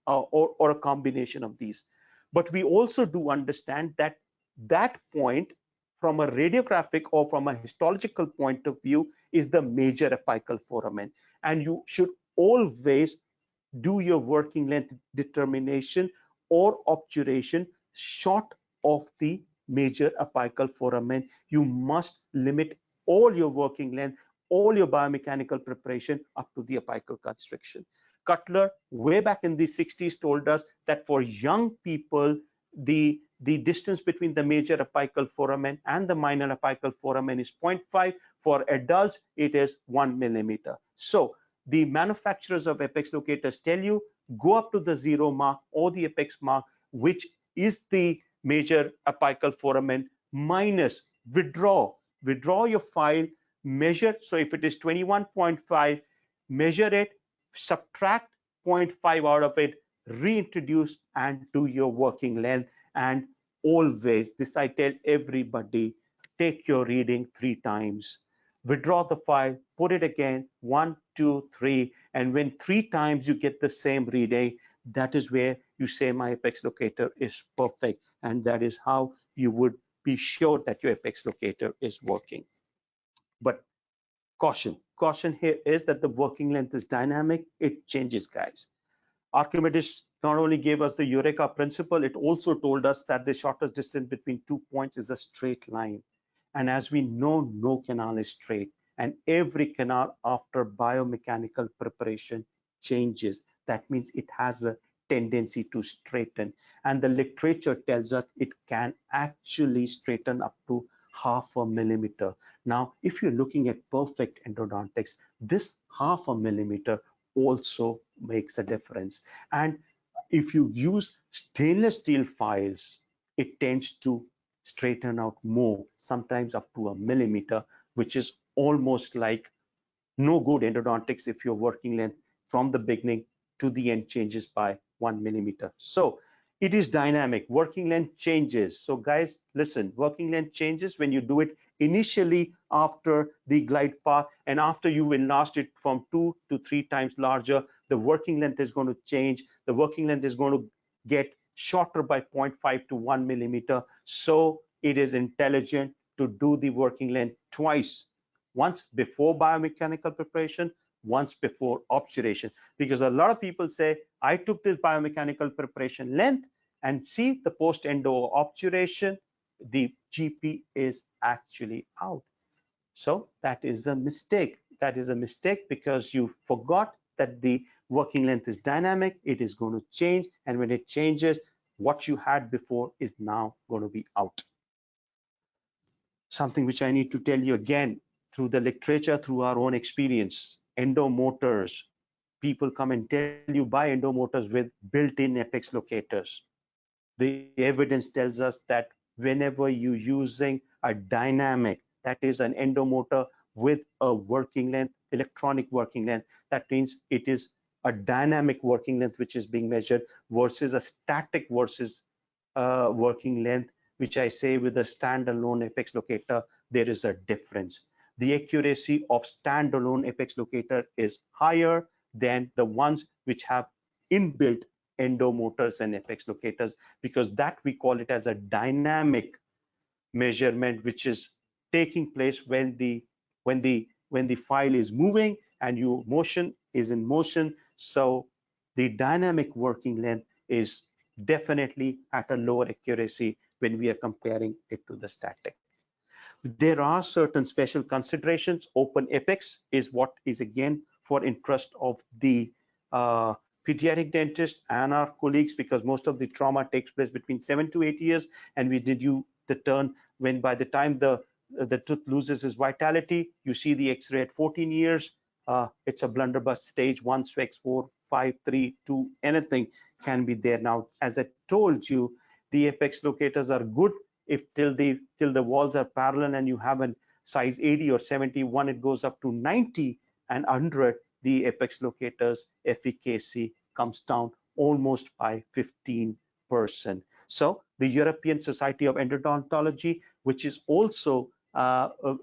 or a combination of these. But we also do understand that that point from a radiographic or from a histological point of view is the major apical foramen, and you should always do your working length determination or obturation short of the major apical foramen. You must limit all your working length, all your biomechanical preparation up to the apical constriction. Cutler, way back in the 60s, told us that for young people, the distance between the major apical foramen and the minor apical foramen is 0.5. For adults, it is 1 millimeter. So the manufacturers of apex locators tell you go up to the 0 mark or the apex mark, which is the major apical foramen, minus withdraw your file, measure. So if it is 21.5, measure it, subtract 0.5 out of it, reintroduce, and do your working length. And always, this I tell everybody, take your reading 3 times, withdraw the file, put it again, 1, 2, 3, and when 3 times you get the same reading, that is where you say my apex locator is perfect, and that is how you would be sure that your apex locator is working. But caution here is that the working length is dynamic, it changes, guys. Archimedes not only gave us the Eureka principle, it also told us that the shortest distance between 2 points is a straight line. And as we know, no canal is straight, and every canal after biomechanical preparation changes. That means it has a tendency to straighten, and the literature tells us it can actually straighten up to 0.5 millimeter. Now, if you're looking at perfect endodontics, this 0.5 millimeter also makes a difference. And if you use stainless steel files, it tends to straighten out more, sometimes up to 1 millimeter, which is almost like no good endodontics if your working length from the beginning to the end changes by 1 millimeter. So it is dynamic, working length changes. So guys, listen, working length changes when you do it initially after the glide path, and after you enlarge it from 2 to 3 times larger, the working length is going to change. The working length is going to get shorter by 0.5 to 1 millimeter. So it is intelligent to do the working length twice, once before biomechanical preparation, once before obturation, because a lot of people say, I took this biomechanical preparation length and see the post-endo obturation, the GP is actually out. So that is a mistake. That is a mistake because you forgot that the working length is dynamic. It is going to change. And when it changes, what you had before is now going to be out. Something which I need to tell you again through the literature, through our own experience, endomotors, people come and tell you buy endomotors with built-in apex locators. The evidence tells us that whenever you're using a dynamic, that is an endomotor with a working length, electronic working length, that means it is a dynamic working length which is being measured versus a static versus working length, which I say with a standalone apex locator, there is a difference. The accuracy of standalone apex locator is higher than the ones which have inbuilt endomotors and apex locators, because that we call it as a dynamic measurement, which is taking place when the file is moving and your motion is in motion. So the dynamic working length is definitely at a lower accuracy when we are comparing it to the static. There are certain special considerations. Open apex is what is again for interest of the uh, pediatric dentist and our colleagues, because most of the trauma takes place between 7 to 8 years, and we did you the turn when by the time the tooth loses its vitality, you see the X-ray at 14 years. It's a blunderbuss stage, 1, 6, 4, 5, 3, 2, anything can be there. Now, as I told you, the apex locators are good if till the walls are parallel and you have a size 80 or 71, it goes up to 90 and 100, the apex locators efficacy comes down almost by 15%. So the European Society of Endodontology, which is also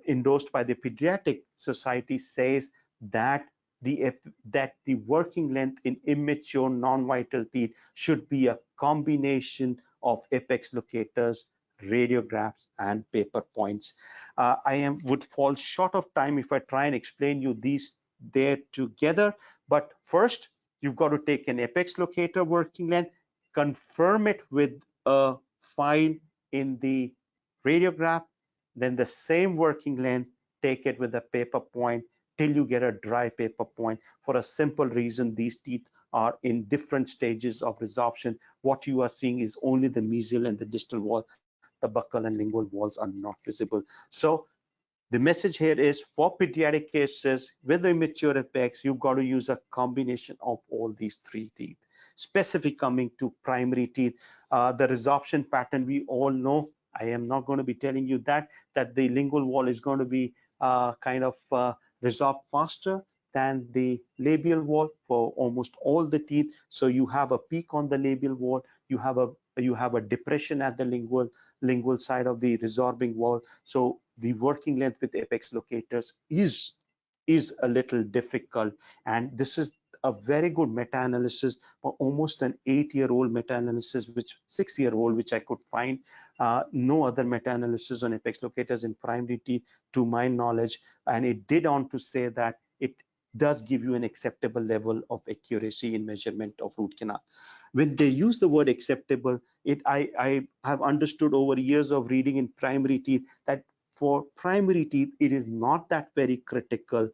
endorsed by the Pediatric Society, says that the working length in immature non-vital teeth should be a combination of apex locators, radiographs, and paper points. Would fall short of time if I try and explain you these there together. But first, you've got to take an apex locator working length, confirm it with a file in the radiograph, then the same working length, take it with a paper point till you get a dry paper point. For a simple reason, these teeth are in different stages of resorption. What you are seeing is only the mesial and the distal wall. The buccal and lingual walls are not visible. So the message here is for pediatric cases with immature apex, you've got to use a combination of all these three teeth. Specific coming to primary teeth, the resorption pattern we all know. I am not going to be telling you that the lingual wall is going to be resorb faster than the labial wall for almost all the teeth. So you have a peak on the labial wall, you have a depression at the lingual side of the resorbing wall. So the working length with apex locators is a little difficult, and this is a very good meta-analysis for almost an 8-year-old meta-analysis, which 6-year-old, which I could find. No other meta-analysis on apex locators in primary teeth to my knowledge, and it did on to say that it does give you an acceptable level of accuracy in measurement of root canal. When they use the word acceptable, I have understood over years of reading in primary teeth that for primary teeth, it is not that very critical.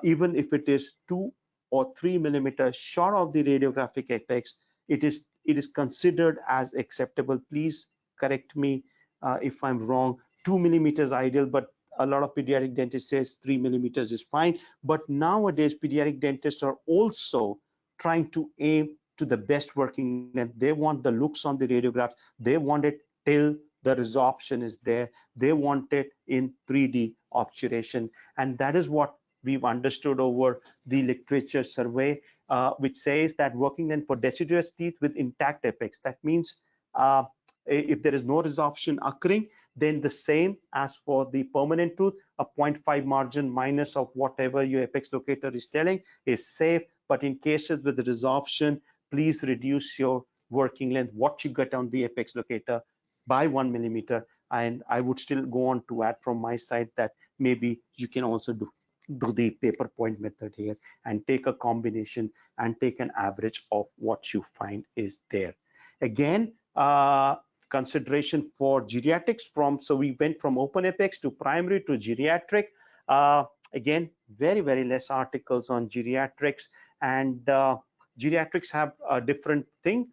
Even if it is 2 or 3 millimeters short of the radiographic apex, it is considered as acceptable. Please correct me if I'm wrong. 2 millimeters ideal, but a lot of pediatric dentists says 3 millimeters is fine. But nowadays, pediatric dentists are also trying to aim to the best working length. They want the looks on the radiographs. They want it till the resorption is there. They want it in 3D obturation. And that is what we've understood over the literature survey, which says that working length for deciduous teeth with intact apex, that means if there is no resorption occurring, then the same as for the permanent tooth, a 0.5 margin minus of whatever your apex locator is telling is safe. But in cases with the resorption, please reduce your working length, what you get on the apex locator, by 1 millimeter. And I would still go on to add from my side that maybe you can also do do the paper point method here and take a combination and take an average of what you find is there. Again, consideration for geriatrics so we went from open apex to primary to geriatric. Again, very less articles on geriatrics, and geriatrics have a different thing.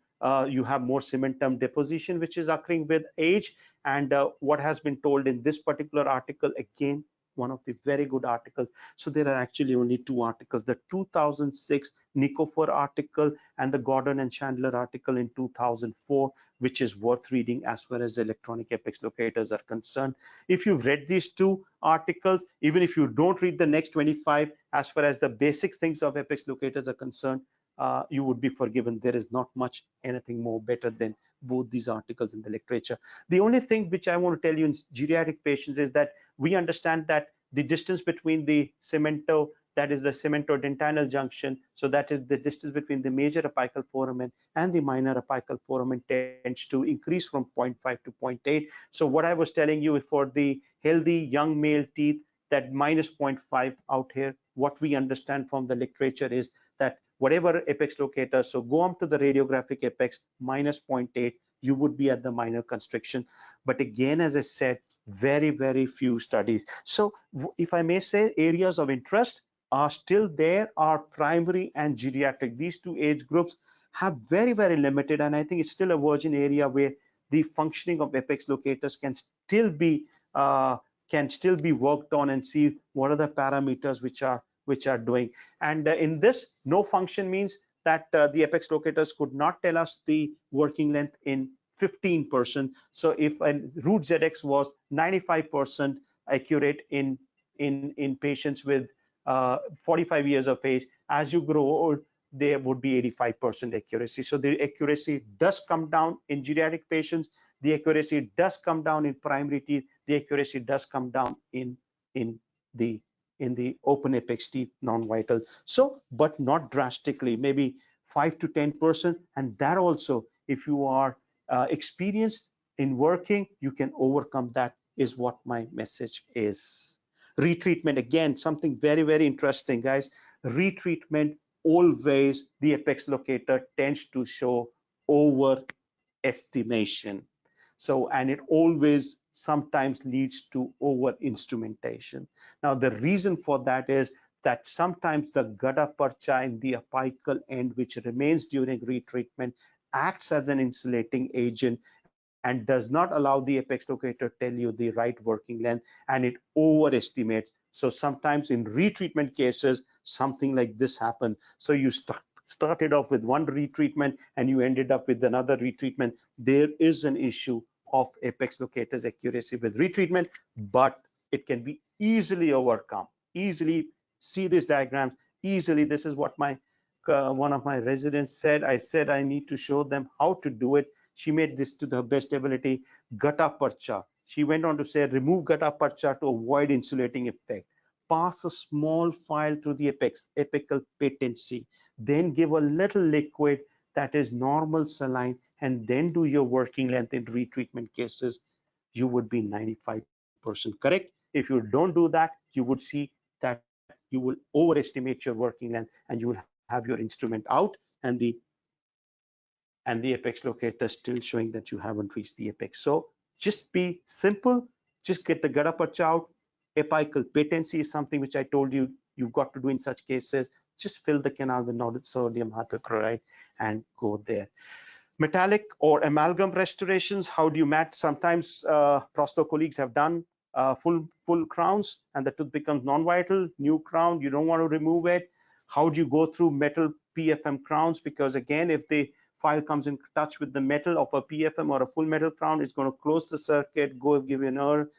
You have more cementum deposition, which is occurring with age. And what has been told in this particular article, again, one of the very good articles. So there are actually only two articles, the 2006 Nicofor article and the Gordon and Chandler article in 2004, which is worth reading as far as electronic apex locators are concerned. If you've read these two articles, even if you don't read the next 25, as far as the basic things of apex locators are concerned, you would be forgiven. There is not much anything more better than both these articles in the literature. The only thing which I want to tell you in geriatric patients is that we understand that the distance between the cemento, that is the cemento-dentinal junction, so that is the distance between the major apical foramen and the minor apical foramen, tends to increase from 0.5 to 0.8. So what I was telling you for the healthy young male teeth, that minus 0.5 out here, what we understand from the literature is that whatever apex locator, so go on to the radiographic apex, minus 0.8, you would be at the minor constriction. But again, as I said, very few studies. So if I may say, areas of interest are still there are primary and geriatric. These two age groups have very limited, and I think it's still a virgin area where the functioning of apex locators uh, can still be worked on and see what are the parameters which are doing. And in this, no function means that the apex locators could not tell us the working length in 15%. So if a root ZX was 95% accurate in patients with 45 years of age, as you grow old, there would be 85% accuracy. So the accuracy does come down in geriatric patients. The accuracy does come down in primary teeth. The accuracy does come down in the open apex teeth, non-vital. So, but not drastically, maybe 5 to 10%. And that also, if you are experienced in working, you can overcome that, is what my message is. Retreatment, again, something very interesting, guys. Retreatment, always the apex locator tends to show overestimation. So, and it always sometimes leads to over instrumentation. Now, the reason for that is that sometimes the gutta percha in the apical end, which remains during retreatment, acts as an insulating agent and does not allow the apex locator tell you the right working length, and it overestimates. So sometimes in retreatment cases, something like this happens. So you started off with one retreatment and you ended up with another retreatment. There is an issue of apex locators accuracy with retreatment, but it can be easily overcome. Easily see these diagrams easily. This is what my one of my residents said. I said I need to show them how to do it. She made this to the best ability. Gutta percha. She went on to say, remove gutta percha to avoid insulating effect. Pass a small file through the apical patency. Then give a little liquid that is normal saline, and then do your working length in retreatment cases. You would be 95% correct. If you don't do that, you would see that you will overestimate your working length, and you will have your instrument out, and the apex locator still showing that you haven't reached the apex. So just be simple, just get the gutta percha out. Apical patency is something which I told you you've got to do in such cases. Just fill the canal with sodium hypochlorite and go there. Metallic or amalgam restorations, how do you mat? Sometimes prosto colleagues have done full crowns and the tooth becomes non-vital, new crown, you don't want to remove it. How do you go through metal PFM crowns? Because again, if the file comes in touch with the metal of a PFM or a full metal crown, it's going to close the circuit, give you an error.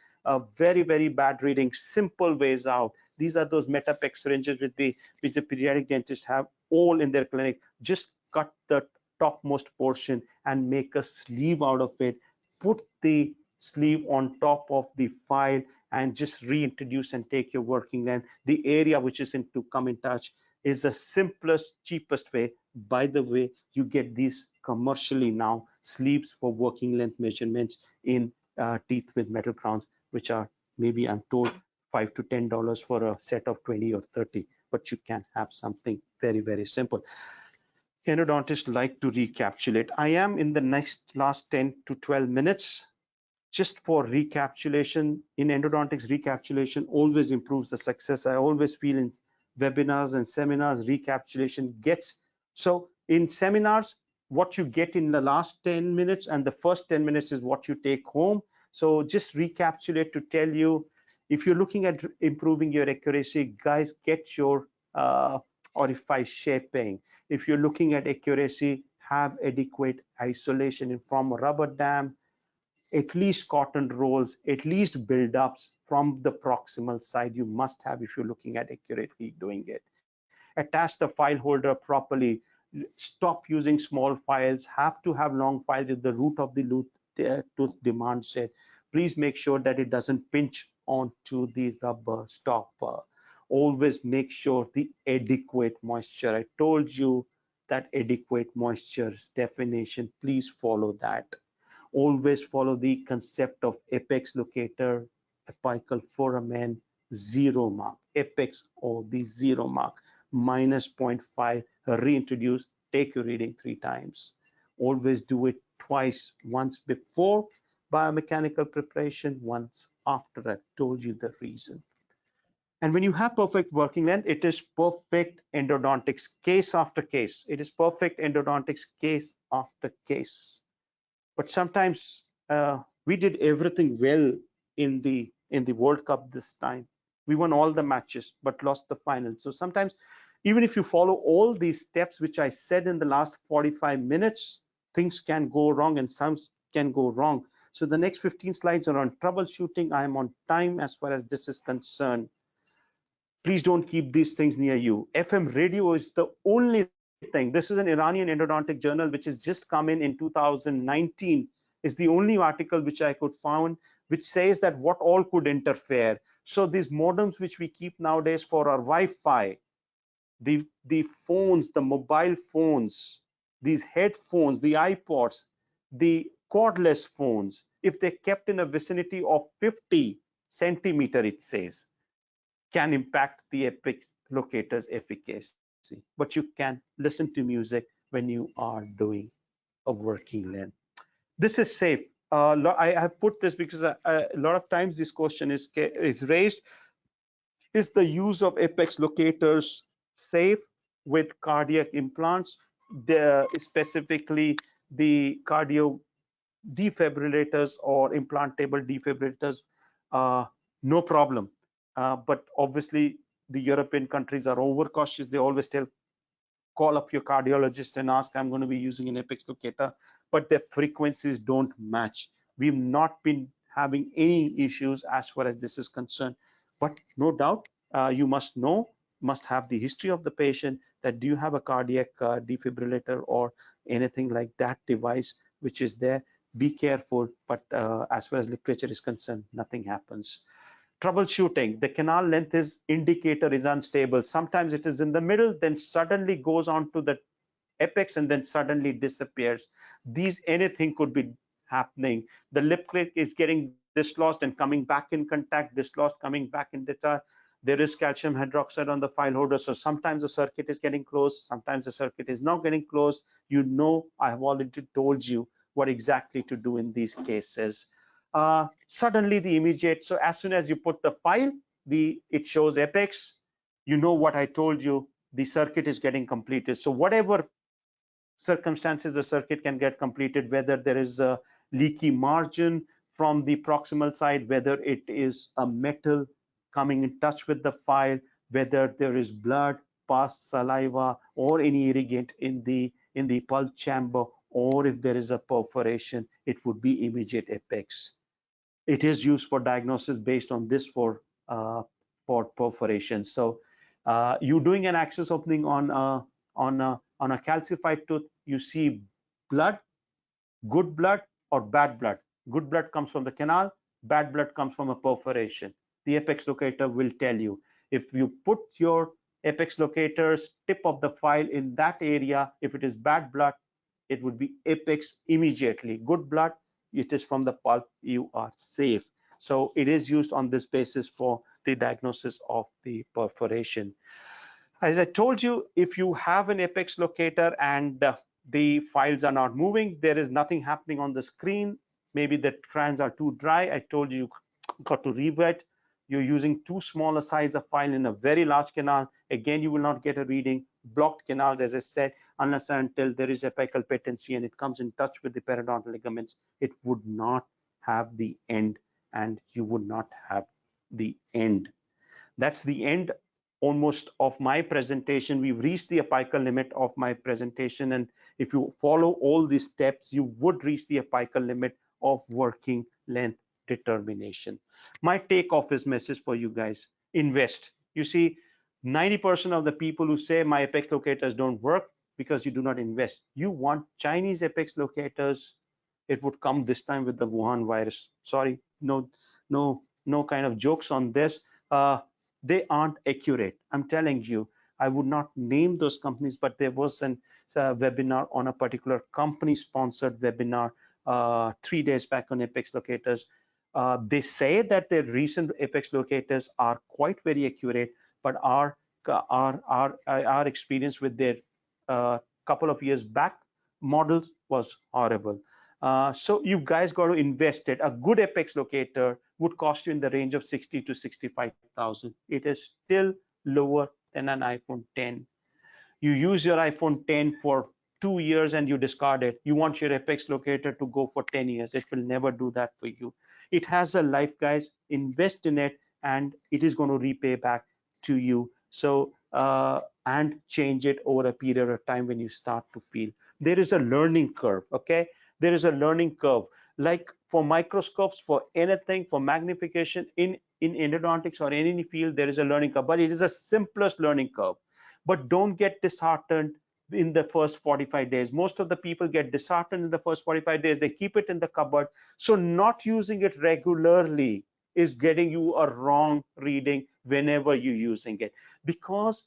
Very bad reading. Simple ways out. These are those Metapex syringes which the pediatric dentists have all in their clinic. Just cut the topmost portion and make a sleeve out of it. Put the sleeve on top of the file and just reintroduce and take your working length. The area which is to come in touch is the simplest, cheapest way. By the way, you get these commercially now, sleeves for working length measurements in teeth with metal crowns, which are, maybe I'm told, $5 to $10 for a set of 20 or 30, but you can have something very, very simple. Endodontists like to recapitulate. I am in the last 10 to 12 minutes just for recapitulation. In endodontics, recapitulation always improves the success. I always feel in webinars and seminars, recapitulation gets. So in seminars, what you get in the last 10 minutes and the first 10 minutes is what you take home. So just recapitulate to tell you, if you're looking at improving your accuracy, guys, get your orifice shaping. If you're looking at accuracy, have adequate isolation in form of rubber dam, at least cotton rolls, at least build-ups from the proximal side you must have if you're looking at accurately doing it. Attach the file holder properly. Stop using small files. Have to have long files if the root of the tooth demands it. Please make sure that it doesn't pinch onto the rubber stopper. Always make sure the adequate moisture. I told you that adequate moisture definition. Please follow that. Always follow the concept of apex locator, apical foramen, zero mark, apex or the zero mark, minus 0.5, reintroduce, take your reading 3 times. Always do it twice, once before biomechanical preparation, once after. I told you the reason. And when you have perfect working length, it is perfect endodontics case after case. It is perfect endodontics case after case. But sometimes we did everything well in the World Cup this time. We won all the matches but lost the final. So sometimes, even if you follow all these steps which I said in the last 45 minutes, things can go wrong and some can go wrong. So the next 15 slides are on troubleshooting. I am on time as far as this is concerned. Please don't keep these things near you. FM radio is the only thing. This is an Iranian endodontic journal which has just come in 2019. Is the only article which I could find which says that what all could interfere. So these modems which we keep nowadays for our Wi-Fi, the phones, the mobile phones, these headphones, the iPods, the cordless phones, if they're kept in a vicinity of 50 centimeter, it says, can impact the apex locator's efficacy. But you can listen to music when you are doing a working length. This is safe. I have put this because a lot of times this question is raised. Is the use of apex locators safe with cardiac implants? Specifically the cardio defibrillators or implantable defibrillators, no problem. But obviously the European countries are overcautious. They always call up your cardiologist and ask, I'm going to be using an apex locator, but their frequencies don't match. We've not been having any issues as far as this is concerned. But no doubt, you must have the history of the patient, that do you have a cardiac defibrillator or anything like that device which is there. Be careful, but as far as literature is concerned, nothing happens. Troubleshooting, the canal length indicator is unstable. Sometimes it is in the middle, then suddenly goes on to the apex and then suddenly disappears. Anything could be happening. The lip click is getting dislodged and coming back in contact, dislodged, coming back in data. There is calcium hydroxide on the file holder. So sometimes the circuit is getting closed, sometimes the circuit is not getting closed. I have already told you what exactly to do in these cases. Suddenly the immediate, so as soon as you put the file, it shows apex, you know what I told you, the circuit is getting completed. So whatever circumstances the circuit can get completed, whether there is a leaky margin from the proximal side, whether it is a metal coming in touch with the file, whether there is blood, pus, saliva, or any irrigant in the pulp chamber, or if there is a perforation, it would be immediate apex. It is used for diagnosis based on this for perforation. So you doing an access opening on a calcified tooth, you see blood, good blood or bad blood. Good blood comes from the canal, bad blood comes from a perforation. The apex locator will tell you. If you put your apex locator's tip of the file in that area, if it is bad blood, it would be apex immediately. Good blood, it is from the pulp, you are safe. So it is used on this basis for the diagnosis of the perforation. As I told you, if you have an apex locator and the files are not moving, there is nothing happening on the screen. Maybe the crayons are too dry. I told you got to rewet. You're using too small a size of file in a very large canal. Again, you will not get a reading. Blocked canals, as I said, unless and until there is apical patency and it comes in touch with the periodontal ligaments, it would not have the end, and you would not have the end. That's the end almost of my presentation. We've reached the apical limit of my presentation, and if you follow all these steps, you would reach the apical limit of working length determination. My take-office message for you guys: invest. You see, 90% of the people who say my apex locators don't work because you do not invest. You want Chinese apex locators, it would come this time with the Wuhan virus. Sorry, no kind of jokes on this. They aren't accurate. I'm telling you, I would not name those companies, but there was a webinar on a particular company sponsored webinar 3 days back on apex locators. They say that their recent apex locators are quite very accurate, but our experience with their couple of years back models was horrible. So you guys got to invest it. A good apex locator would cost you in the range of 60 to 65,000. It is still lower than an iPhone 10. You use your iPhone 10 for 2 years and you discard it. You want your apex locator to go for 10 years. It will never do that for you. It has a life, guys. Invest in it and it is going to repay back to you. So and change it over a period of time when you start to feel. There is a learning curve, okay? There is a learning curve. Like for microscopes, for anything, for magnification in endodontics or in any field, there is a learning curve, but it is the simplest learning curve. But don't get disheartened in the first 45 days. Most of the people get disheartened in the first 45 days. They keep it in the cupboard. So not using it regularly is getting you a wrong reading whenever you're using it, because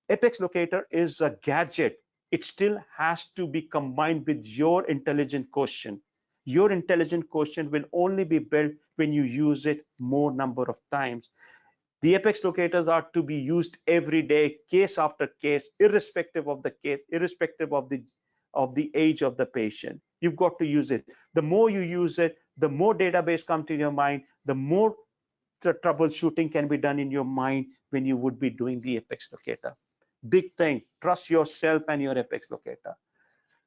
apex locator is a gadget. It still has to be combined with your intelligent quotient. Your intelligent quotient will only be built when you use it more number of times. The apex locators are to be used every day, case after case, irrespective of the case, irrespective of the age of the patient. You've got to use it. The more you use it, the more database come to your mind, the more the troubleshooting can be done in your mind when you would be doing the apex locator. Big thing, trust yourself and your apex locator.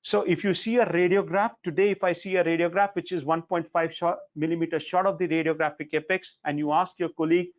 So if you see a radiograph today, if I see a radiograph which is 1.5 millimeter short of the radiographic apex, and you ask your colleague,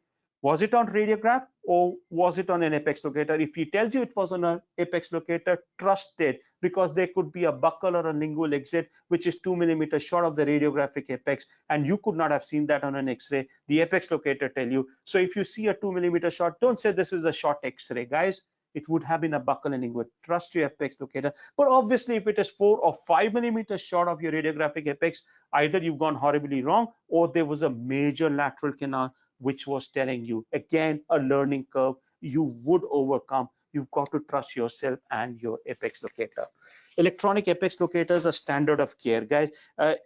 was it on radiograph or was it on an apex locator? If he tells you it was on an apex locator, trust it, because there could be a buccal or a lingual exit which is 2 millimeters short of the radiographic apex, and you could not have seen that on an X-ray. The apex locator tell you. So if you see a 2 millimeter short, don't say this is a short X-ray, guys. It would have been a buccal and lingual. Trust your apex locator. But obviously, if it is 4 or 5 millimeters short of your radiographic apex, either you've gone horribly wrong or there was a major lateral canal which was telling you. Again, a learning curve you would overcome. You've got to trust yourself and your apex locator. Electronic apex locators are standard of care, guys.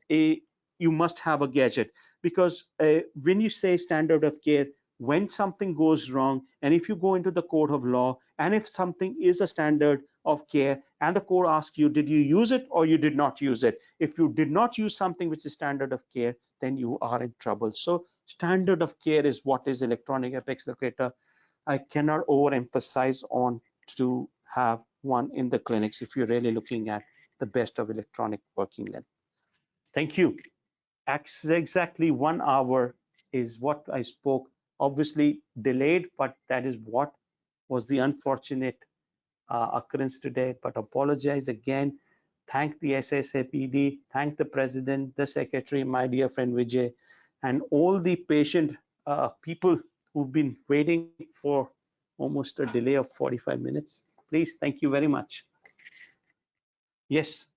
You must have a gadget, because when you say standard of care, when something goes wrong, and if you go into the court of law, and if something is a standard of care and the court asks you, did you use it or you did not use it? If you did not use something which is standard of care, then you are in trouble. So standard of care is what is electronic apex locator. I cannot overemphasize on to have one in the clinics if you're really looking at the best of electronic working length. Thank you. Exactly 1 hour is what I spoke. Obviously delayed, but that is what was the unfortunate occurrence today. But apologize again. Thank the SSAPD, thank the president, the secretary, my dear friend Vijay, and all the patient people who've been waiting for almost a delay of 45 minutes. Please, thank you very much. Yes.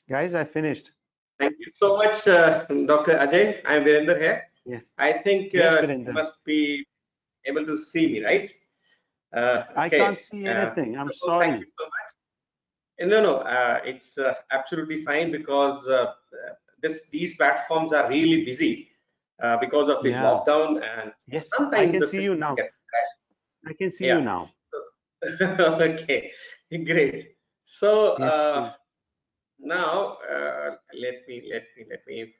Guys, I finished. Thank you so much, Dr. Ajay. I'm Virender here. Yes. I think Yes, you must be able to see me, right? Okay. I can't see anything. I'm sorry. Thank you so much. No, it's absolutely fine, because these platforms are really busy because of the Yeah. lockdown, and Yes, I sometimes can the see you system now. gets crashed. I can see you Yeah. now. Okay, great. So Yes, please. now let me.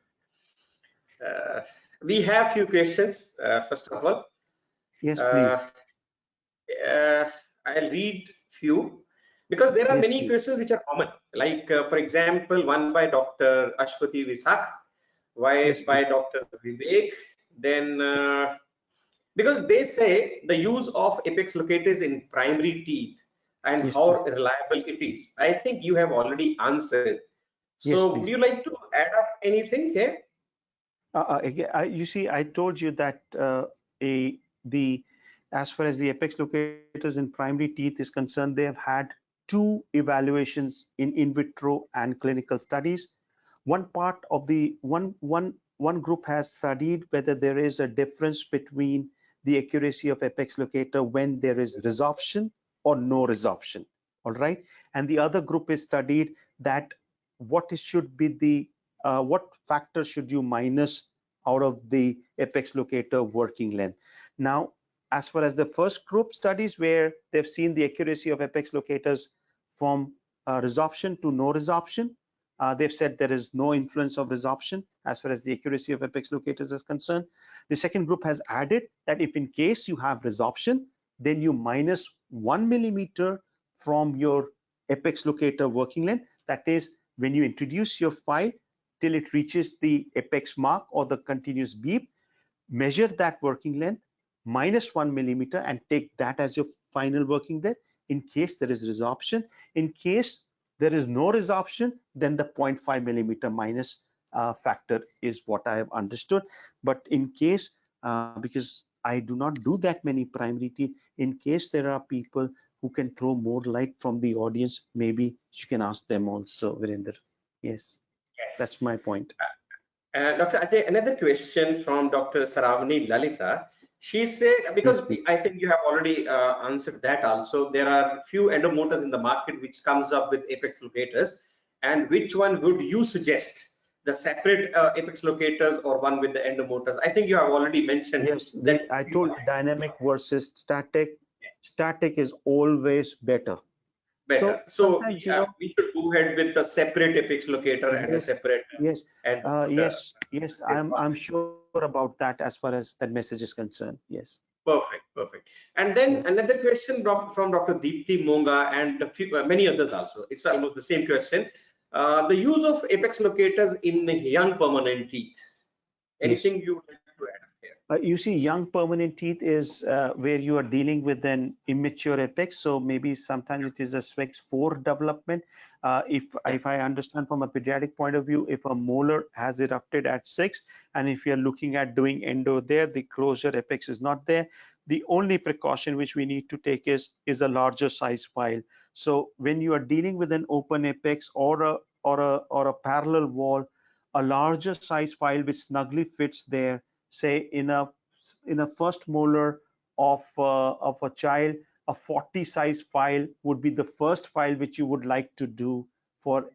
We have few questions. First of all, Yes, uh, please. I'll read few because there are Yes, many please. questions which are common. Like for example, one by Dr. Ashwati Visak, Yes, by please. Dr. Vivek. Then because they say the use of apex locators in primary teeth and Yes, how please. reliable it is. I think you have already answered. Yes, So would please. you like to add up anything here? Again, you see, I told you that the as far as the apex locators in primary teeth is concerned, they have had two evaluations in vitro and clinical studies. One part of the one group has studied whether there is a difference between the accuracy of apex locator when there is resorption or no resorption. All right, and the other group is studied that should be the what factor should you minus out of the apex locator working length. Now, as far as the first group studies where they've seen the accuracy of apex locators from resorption to no resorption, they've said there is no influence of resorption as far as the accuracy of apex locators is concerned. The second group has added that if in case you have resorption, then you minus 1 millimeter from your apex locator working length. That is, when you introduce your file till it reaches the apex mark or the continuous beep, measure that working length minus 1 millimeter and take that as your final working length in case there is resorption. In case there is no resorption, then the 0.5 millimeter minus factor is what I have understood. But in case, because I do not do that many primary teeth, in case there are people who can throw more light from the audience, maybe you can ask them also, Virender. Yes, that's Yes. my point. Dr. Ajay, another question from Dr. Saravani Lalita. She said, Yes, because please. I think you have already answered that also, there are few endomotors in the market which comes up with apex locators, and which one would you suggest? The separate apex locators or one with the endomotors? I think you have already mentioned Yes, that I you told are you dynamic versus static. Static is always better. better. So So sometimes, you know, we should go ahead with a separate apex locator and a yes, separate yes, endomotor. yes, This one. I'm sure about that as far as that message is concerned. Yes, Perfect, perfect. And then yes. another question from Dr. Deepthi Monga and many others also. It's almost the same question. The use of apex locators in young permanent teeth. Yes. Anything you would like to add here? You see, young permanent teeth is where you are dealing with an immature apex. So maybe sometimes it is a SWEX 4 development. If I understand from a pediatric point of view, if a molar has erupted at 6, and if you're looking at doing endo there, the closure apex is not there. The only precaution which we need to take is a larger size file. So when you are dealing with an open apex or a parallel wall, a larger size file which snugly fits there, say in a first molar of a child, a 40 size file would be the first file which you would like to do for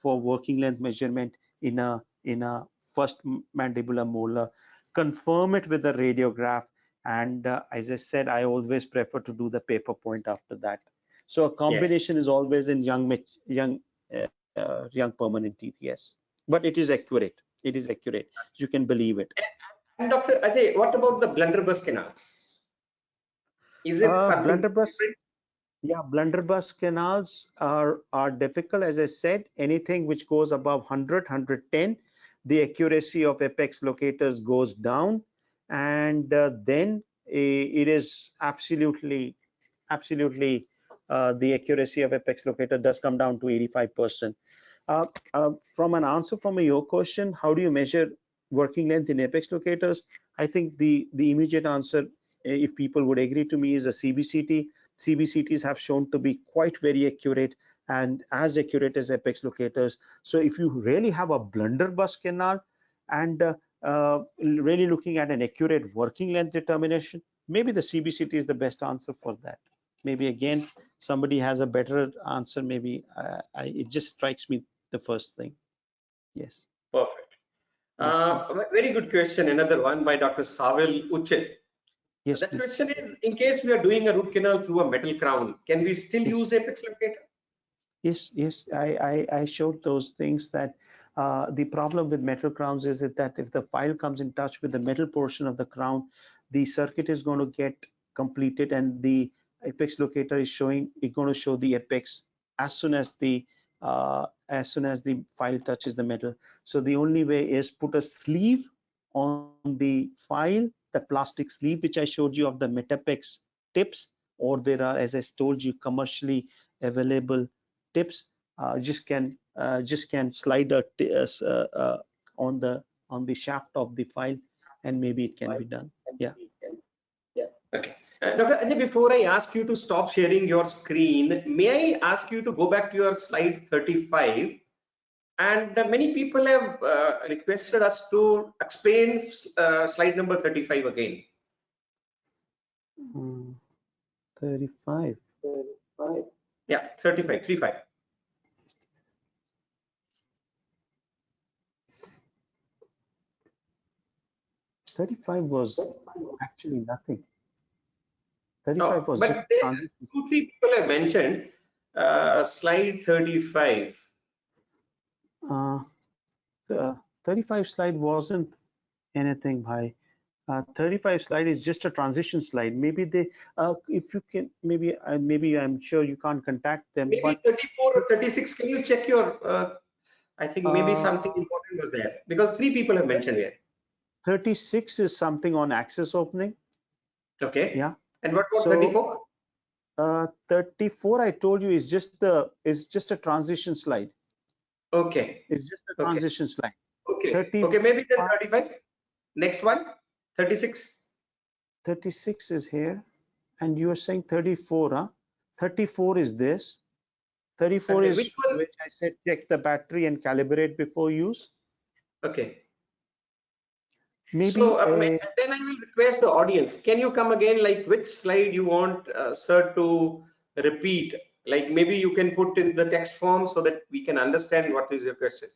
working length measurement in a first mandibular molar. Confirm it with a radiograph, and as I said, I always prefer to do the paper point after that. So a Yes. combination is always in young permanent teeth, yes, but it is accurate. It is accurate. You can believe it. And Dr. Ajay, what about the blunderbuss canals? Is it something Blunderbuss, different? yeah, blunderbuss canals are difficult. As I said, anything which goes above 100, 110, the accuracy of apex locators goes down, and then it is absolutely the accuracy of apex locator does come down to 85%. From an answer from your question, how do you measure working length in apex locators? I think the immediate answer, if people would agree to me, is a CBCT. CBCTs have shown to be quite very accurate and as accurate as apex locators. So if you really have a blunderbuss canal and really looking at an accurate working length determination, maybe the CBCT is the best answer for that. Maybe again, somebody has a better answer. Maybe it just strikes me the first thing. Yes. Very good question. Another one by Dr. Savil Uchit. Yes, That please. question is, in case we are doing a root canal through a metal crown, can we still Yes. use apex locator? Yes. I showed those things that the problem with metal crowns is that if the file comes in touch with the metal portion of the crown, the circuit is going to get completed and the apex locator is going to show the apex as soon as the file touches the metal. So the only way is put a sleeve on the file, the plastic sleeve which I showed you of the Metapex tips, or there are, as I told you, commercially available tips. Just can slide on the shaft of the file, and maybe it can be done. Yeah. Okay. Dr. Ajay, before I ask you to stop sharing your screen, may I ask you to go back to your slide 35? And many people have requested us to explain slide number 35 again. 35. Yeah, 35, 35. 35 was actually nothing. 35 was But just there, transition. 2-3 people have mentioned slide 35. The 35 slide wasn't anything, bhai. 35 slide is just a transition slide. Maybe they, if you can, maybe I'm sure you can't contact them. Maybe But 34 or 36. Can you check your? I think maybe something important was there because 3 people have mentioned here. 36 is something on access opening. Okay. Yeah. And what about So, 34? 34, I told you, is just a transition slide. Okay. It's just a Okay. transition slide. Okay. 35, Okay. Maybe then 35. Next one. 36. 36 is here, and you are saying 34, huh? 34 is this. 34 Okay, is which one? which I said check the battery and calibrate before use. Okay. Maybe So then I will request the audience. Can you come again? Like which slide you want sir to repeat? Like maybe you can put in the text form so that we can understand what is your question.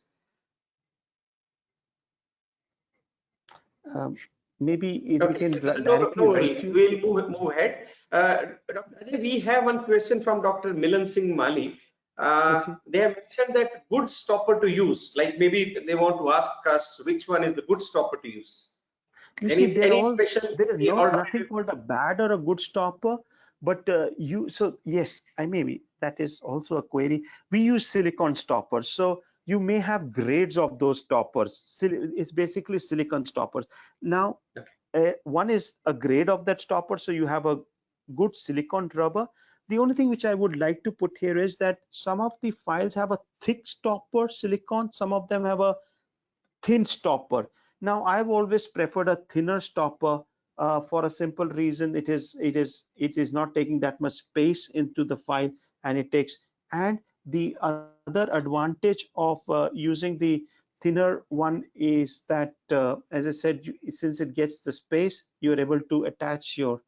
maybe if we can No directly worry. write you. We'll move ahead. Dr. Ajay, we have one question from Dr. Milan Singh Mali. Okay. They have mentioned that good stopper to use. Like maybe they want to ask us which one is the good stopper to use. You see, Any special there is nothing alternative? called a bad or a good stopper, but so yes, maybe that is also a query. We use silicon stoppers, so you may have grades of those stoppers. It's basically silicon stoppers. Now, one is a grade of that stopper, so you have a good silicon rubber. The only thing which I would like to put here is that some of the files have a thick stopper silicon, some of them have a thin stopper. Now, I've always preferred a thinner stopper for a simple reason. It is not taking that much space into the file, and the other advantage of using the thinner one is that, as I said, since it gets the space, you're able to attach your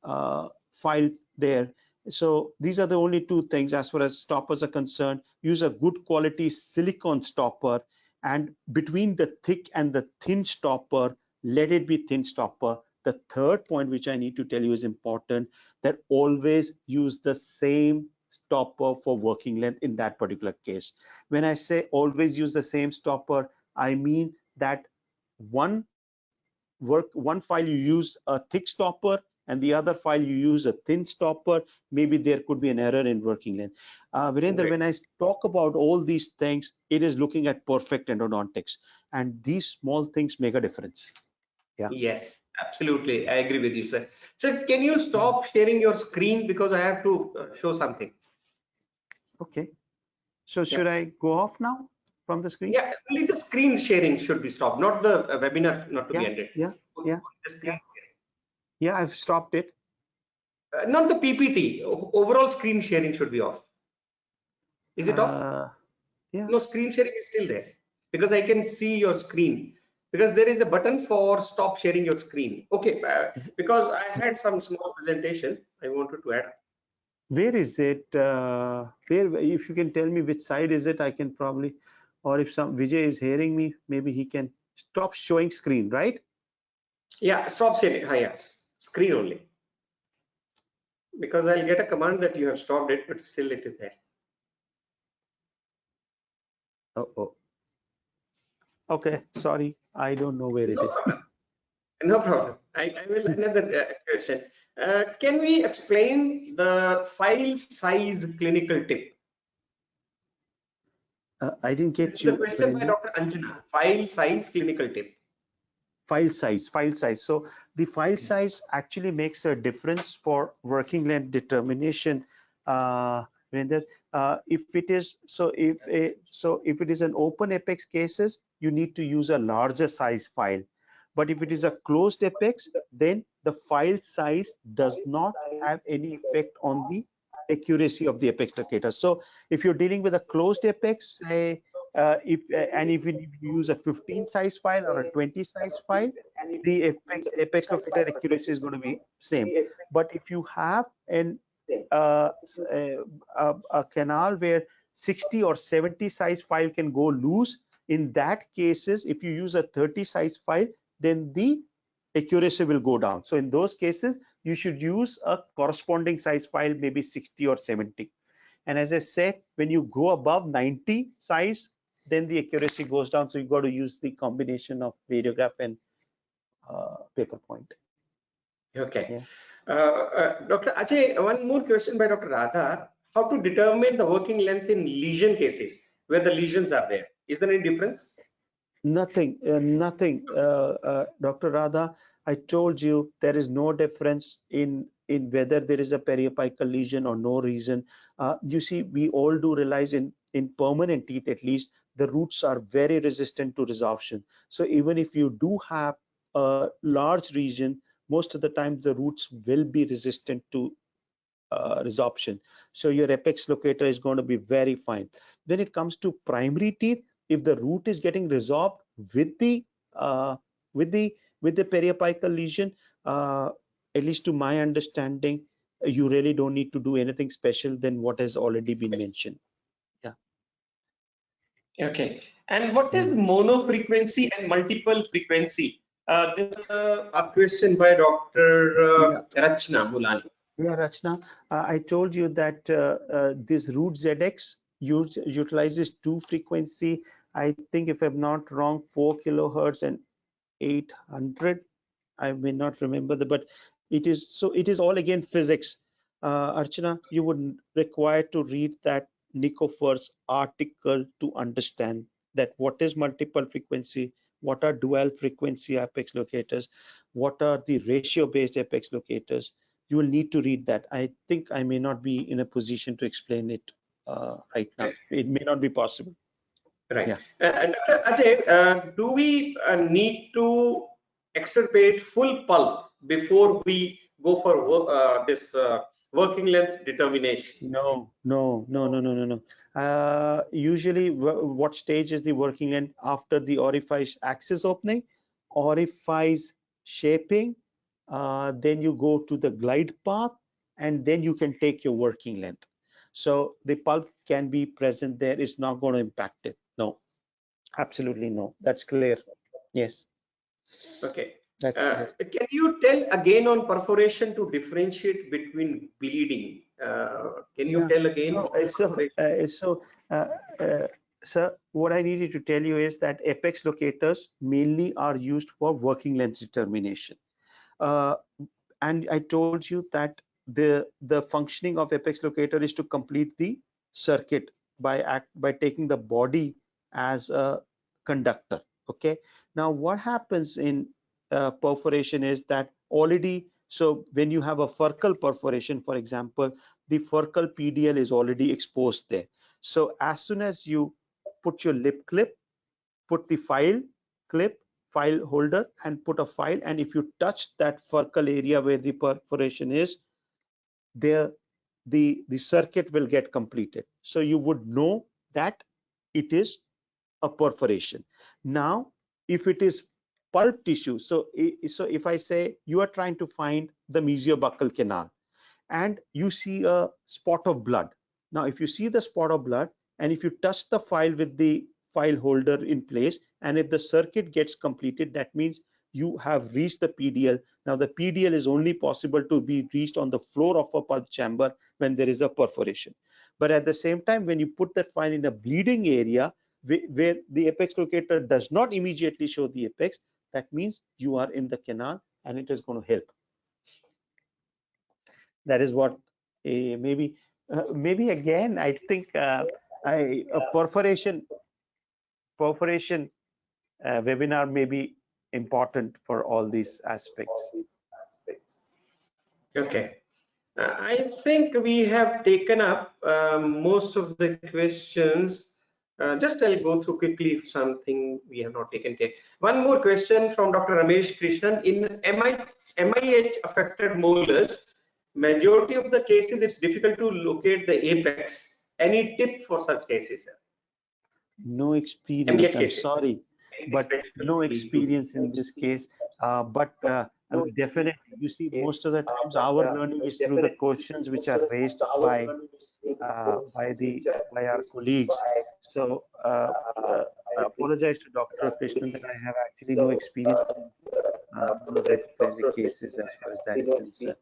file there. So these are the only two things as far as stoppers are concerned. Use a good quality silicone stopper, and between the thick and the thin stopper, let it be thin stopper. The third point which I need to tell you is important, that always use the same stopper for working length in that particular case. When I say always use the same stopper, I mean that one file you use a thick stopper and the other file you use a thin stopper, maybe there could be an error in working length. Virender, when I talk about all these things, it is looking at perfect endodontics, and these small things make a difference. Yeah. Yes, absolutely. I agree with you, sir. Sir, can you stop sharing your screen because I have to show something? Okay. So should I go off now from the screen? Yeah, only the screen sharing should be stopped, not the webinar not to be ended. Yeah. The screen Yeah, I've stopped it. not the PPT. Overall screen sharing should be off. Is it off? Yeah. No, screen sharing is still there because I can see your screen. Because there is a button for stop sharing your screen. Okay, because I had some small presentation I wanted to add. Where is it? If you can tell me which side is it, I can probably, or if some Vijay is hearing me, maybe he can stop showing screen, right? Yeah, stop sharing. Yes, screen only. Because I'll get a command that you have stopped it, but still it is there. Oh. Okay, sorry, I don't know where it No is. problem. No problem. I will another question. Can we explain the file size clinical tip? I didn't This get is a you, question by Virendra. Dr. Anjana. File size clinical tip. File size. So the file size actually makes a difference for working length determination. Virendra, if it is if it is an open apex cases, you need to use a larger size file. But if it is a closed apex, then the file size does not have any effect on the accuracy of the apex locator. So if you're dealing with a closed apex, say if you use a 15 size file or a 20 size file, the apex locator accuracy is going to be same. But if you have a canal where 60 or 70 size file can go loose, in that cases, if you use a 30 size file, then the accuracy will go down. So in those cases, you should use a corresponding size file, maybe 60 or 70. And as I said, when you go above 90 size, then the accuracy goes down. So you got to use the combination of radiograph and paper point. Okay. Yeah. Dr. Ajay, one more question by Dr. Radha. How to determine the working length in lesion cases where the lesions are there? Is there any difference? Nothing. Dr. Radha, I told you there is no difference in whether there is a periapical lesion or no reason. You see, we all do realize in permanent teeth, at least, the roots are very resistant to resorption. So even if you do have a large region, most of the times the roots will be resistant to resorption. So your apex locator is going to be very fine. When it comes to primary teeth, if the root is getting resorbed with the uh, with the periapical lesion, at least to my understanding, you really don't need to do anything special than what has already been mentioned. Yeah. Okay. And what is monofrequency and multiple frequency? This A question by Dr. Yeah. Rachna Mulani. Yeah, Rachna, I told you that this root ZX utilizes two frequency. I think if I'm not wrong, 4 kilohertz and 800. I may not remember but it is so. It is all again physics. Archana, you would require to read that Nicofer's article to understand that what is multiple frequency, what are dual frequency apex locators, what are the ratio based apex locators. You will need to read that. I think I may not be in a position to explain it right now. It may not be possible. Right. Yeah. Dr. Ajay, do we need to extirpate full pulp before we go for this working length determination? No. Usually, what stage is the working length after the orifice axis opening, orifice shaping, then you go to the glide path, and then you can take your working length. So the pulp can be present there. It's not going to impact it. No, absolutely no. That's clear. Yes, Okay. that's clear. Can you tell again on perforation to differentiate between bleeding? Can you Yeah. tell again So, on perforation? uh, uh, sir, what I needed to tell you is that apex locators mainly are used for working length determination. Uh, and I told you that the functioning of apex locator is to complete the circuit by taking the body as a conductor. Okay. Now, what happens in perforation is that already. So when you have a furcal perforation, for example, the furcal PDL is already exposed there. So as soon as you put your lip clip, put the file clip, file holder, and put a file, and if you touch that furcal area where the perforation is, there the circuit will get completed. So you would know that it is a perforation. Now, if it is pulp tissue, so if I say you are trying to find the mesiobuccal canal and you see a spot of blood. Now, if you see the spot of blood and if you touch the file with the file holder in place. And if the circuit gets completed, that means you have reached the PDL. Now the PDL is only possible to be reached on the floor of a pulp chamber when there is a perforation. But at the same time, when you put that file in a bleeding area where the apex locator does not immediately show the apex, that means you are in the canal and it is going to help. That is what maybe again, I think a perforation webinar may be important for all these aspects. Okay. I think we have taken up most of the questions. Just I'll go through quickly if something we have not taken care. One more question from Dr. Ramesh Krishnan. In MIH affected molars, majority of the cases it's difficult to locate the apex. Any tip for such cases, sir? No experience, I'm sorry, but no experience in this case. But definitely, you see, most of the times our learning is through the questions which are raised by our colleagues. So I apologize to Dr. Krishnan that I have actually no experience in monozygote cases as far as that is concerned.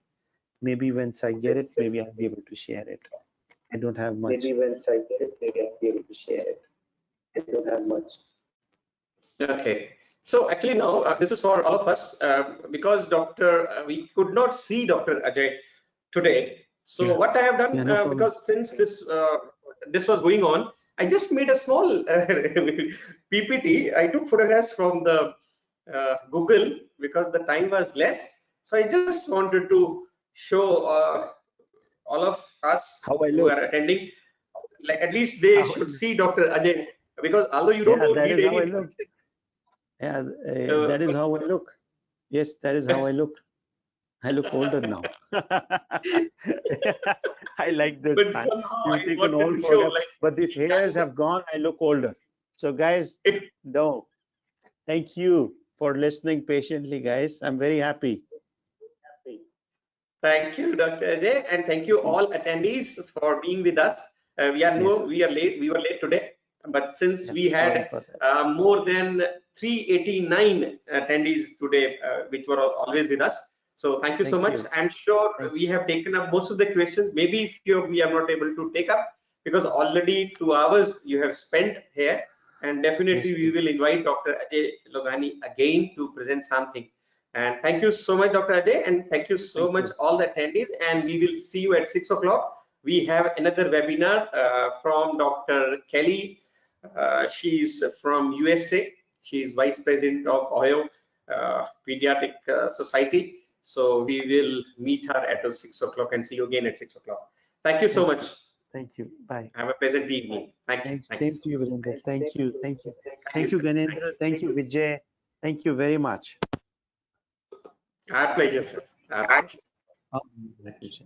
Maybe once I get it, maybe I'll be able to share it. I don't have much. Maybe once I get it, maybe I'll be able to share it. I don't have much. Okay. So actually now this is for all of us because we could not see Dr. Ajay today. So what I have done because since this was going on, I just made a small PPT. I took photographs from the Google because the time was less. So I just wanted to show all of us who are attending, like at least they should see Dr. Ajay, because although you don't need any. Yeah, that is how I look. Yes, that is how I look. I look older now. I like this. But somehow I wanted to show, like, but these hairs have gone. I look older. So guys, no. Thank you for listening patiently, guys. I'm very happy. Thank you, Dr. Ajay, and thank you all attendees for being with us. We were late today, but since we had more than 389 attendees today, which were always with us. So thank you so much. I'm sure we have taken up most of the questions. Maybe few we are not able to take up because already 2 hours you have spent here, and definitely we will invite Dr. Ajay Logani again to present something. And thank you so much, Dr. Ajay, and thank you so much all the attendees, and we will see you at 6 o'clock. We have another webinar from Dr. Kelly. She's from USA. She's Vice President of Ohio Pediatric Society. So we will meet her at 6 o'clock and see you again at 6 o'clock. Thank you so much. Thank you. Bye. Have a pleasant evening. Thank you. Same to you, Virendra. Thank you. Thank you. Thank you, Ganendra. Thank you, Vijay. Thank you very much. Our pleasure, sir. Our pleasure.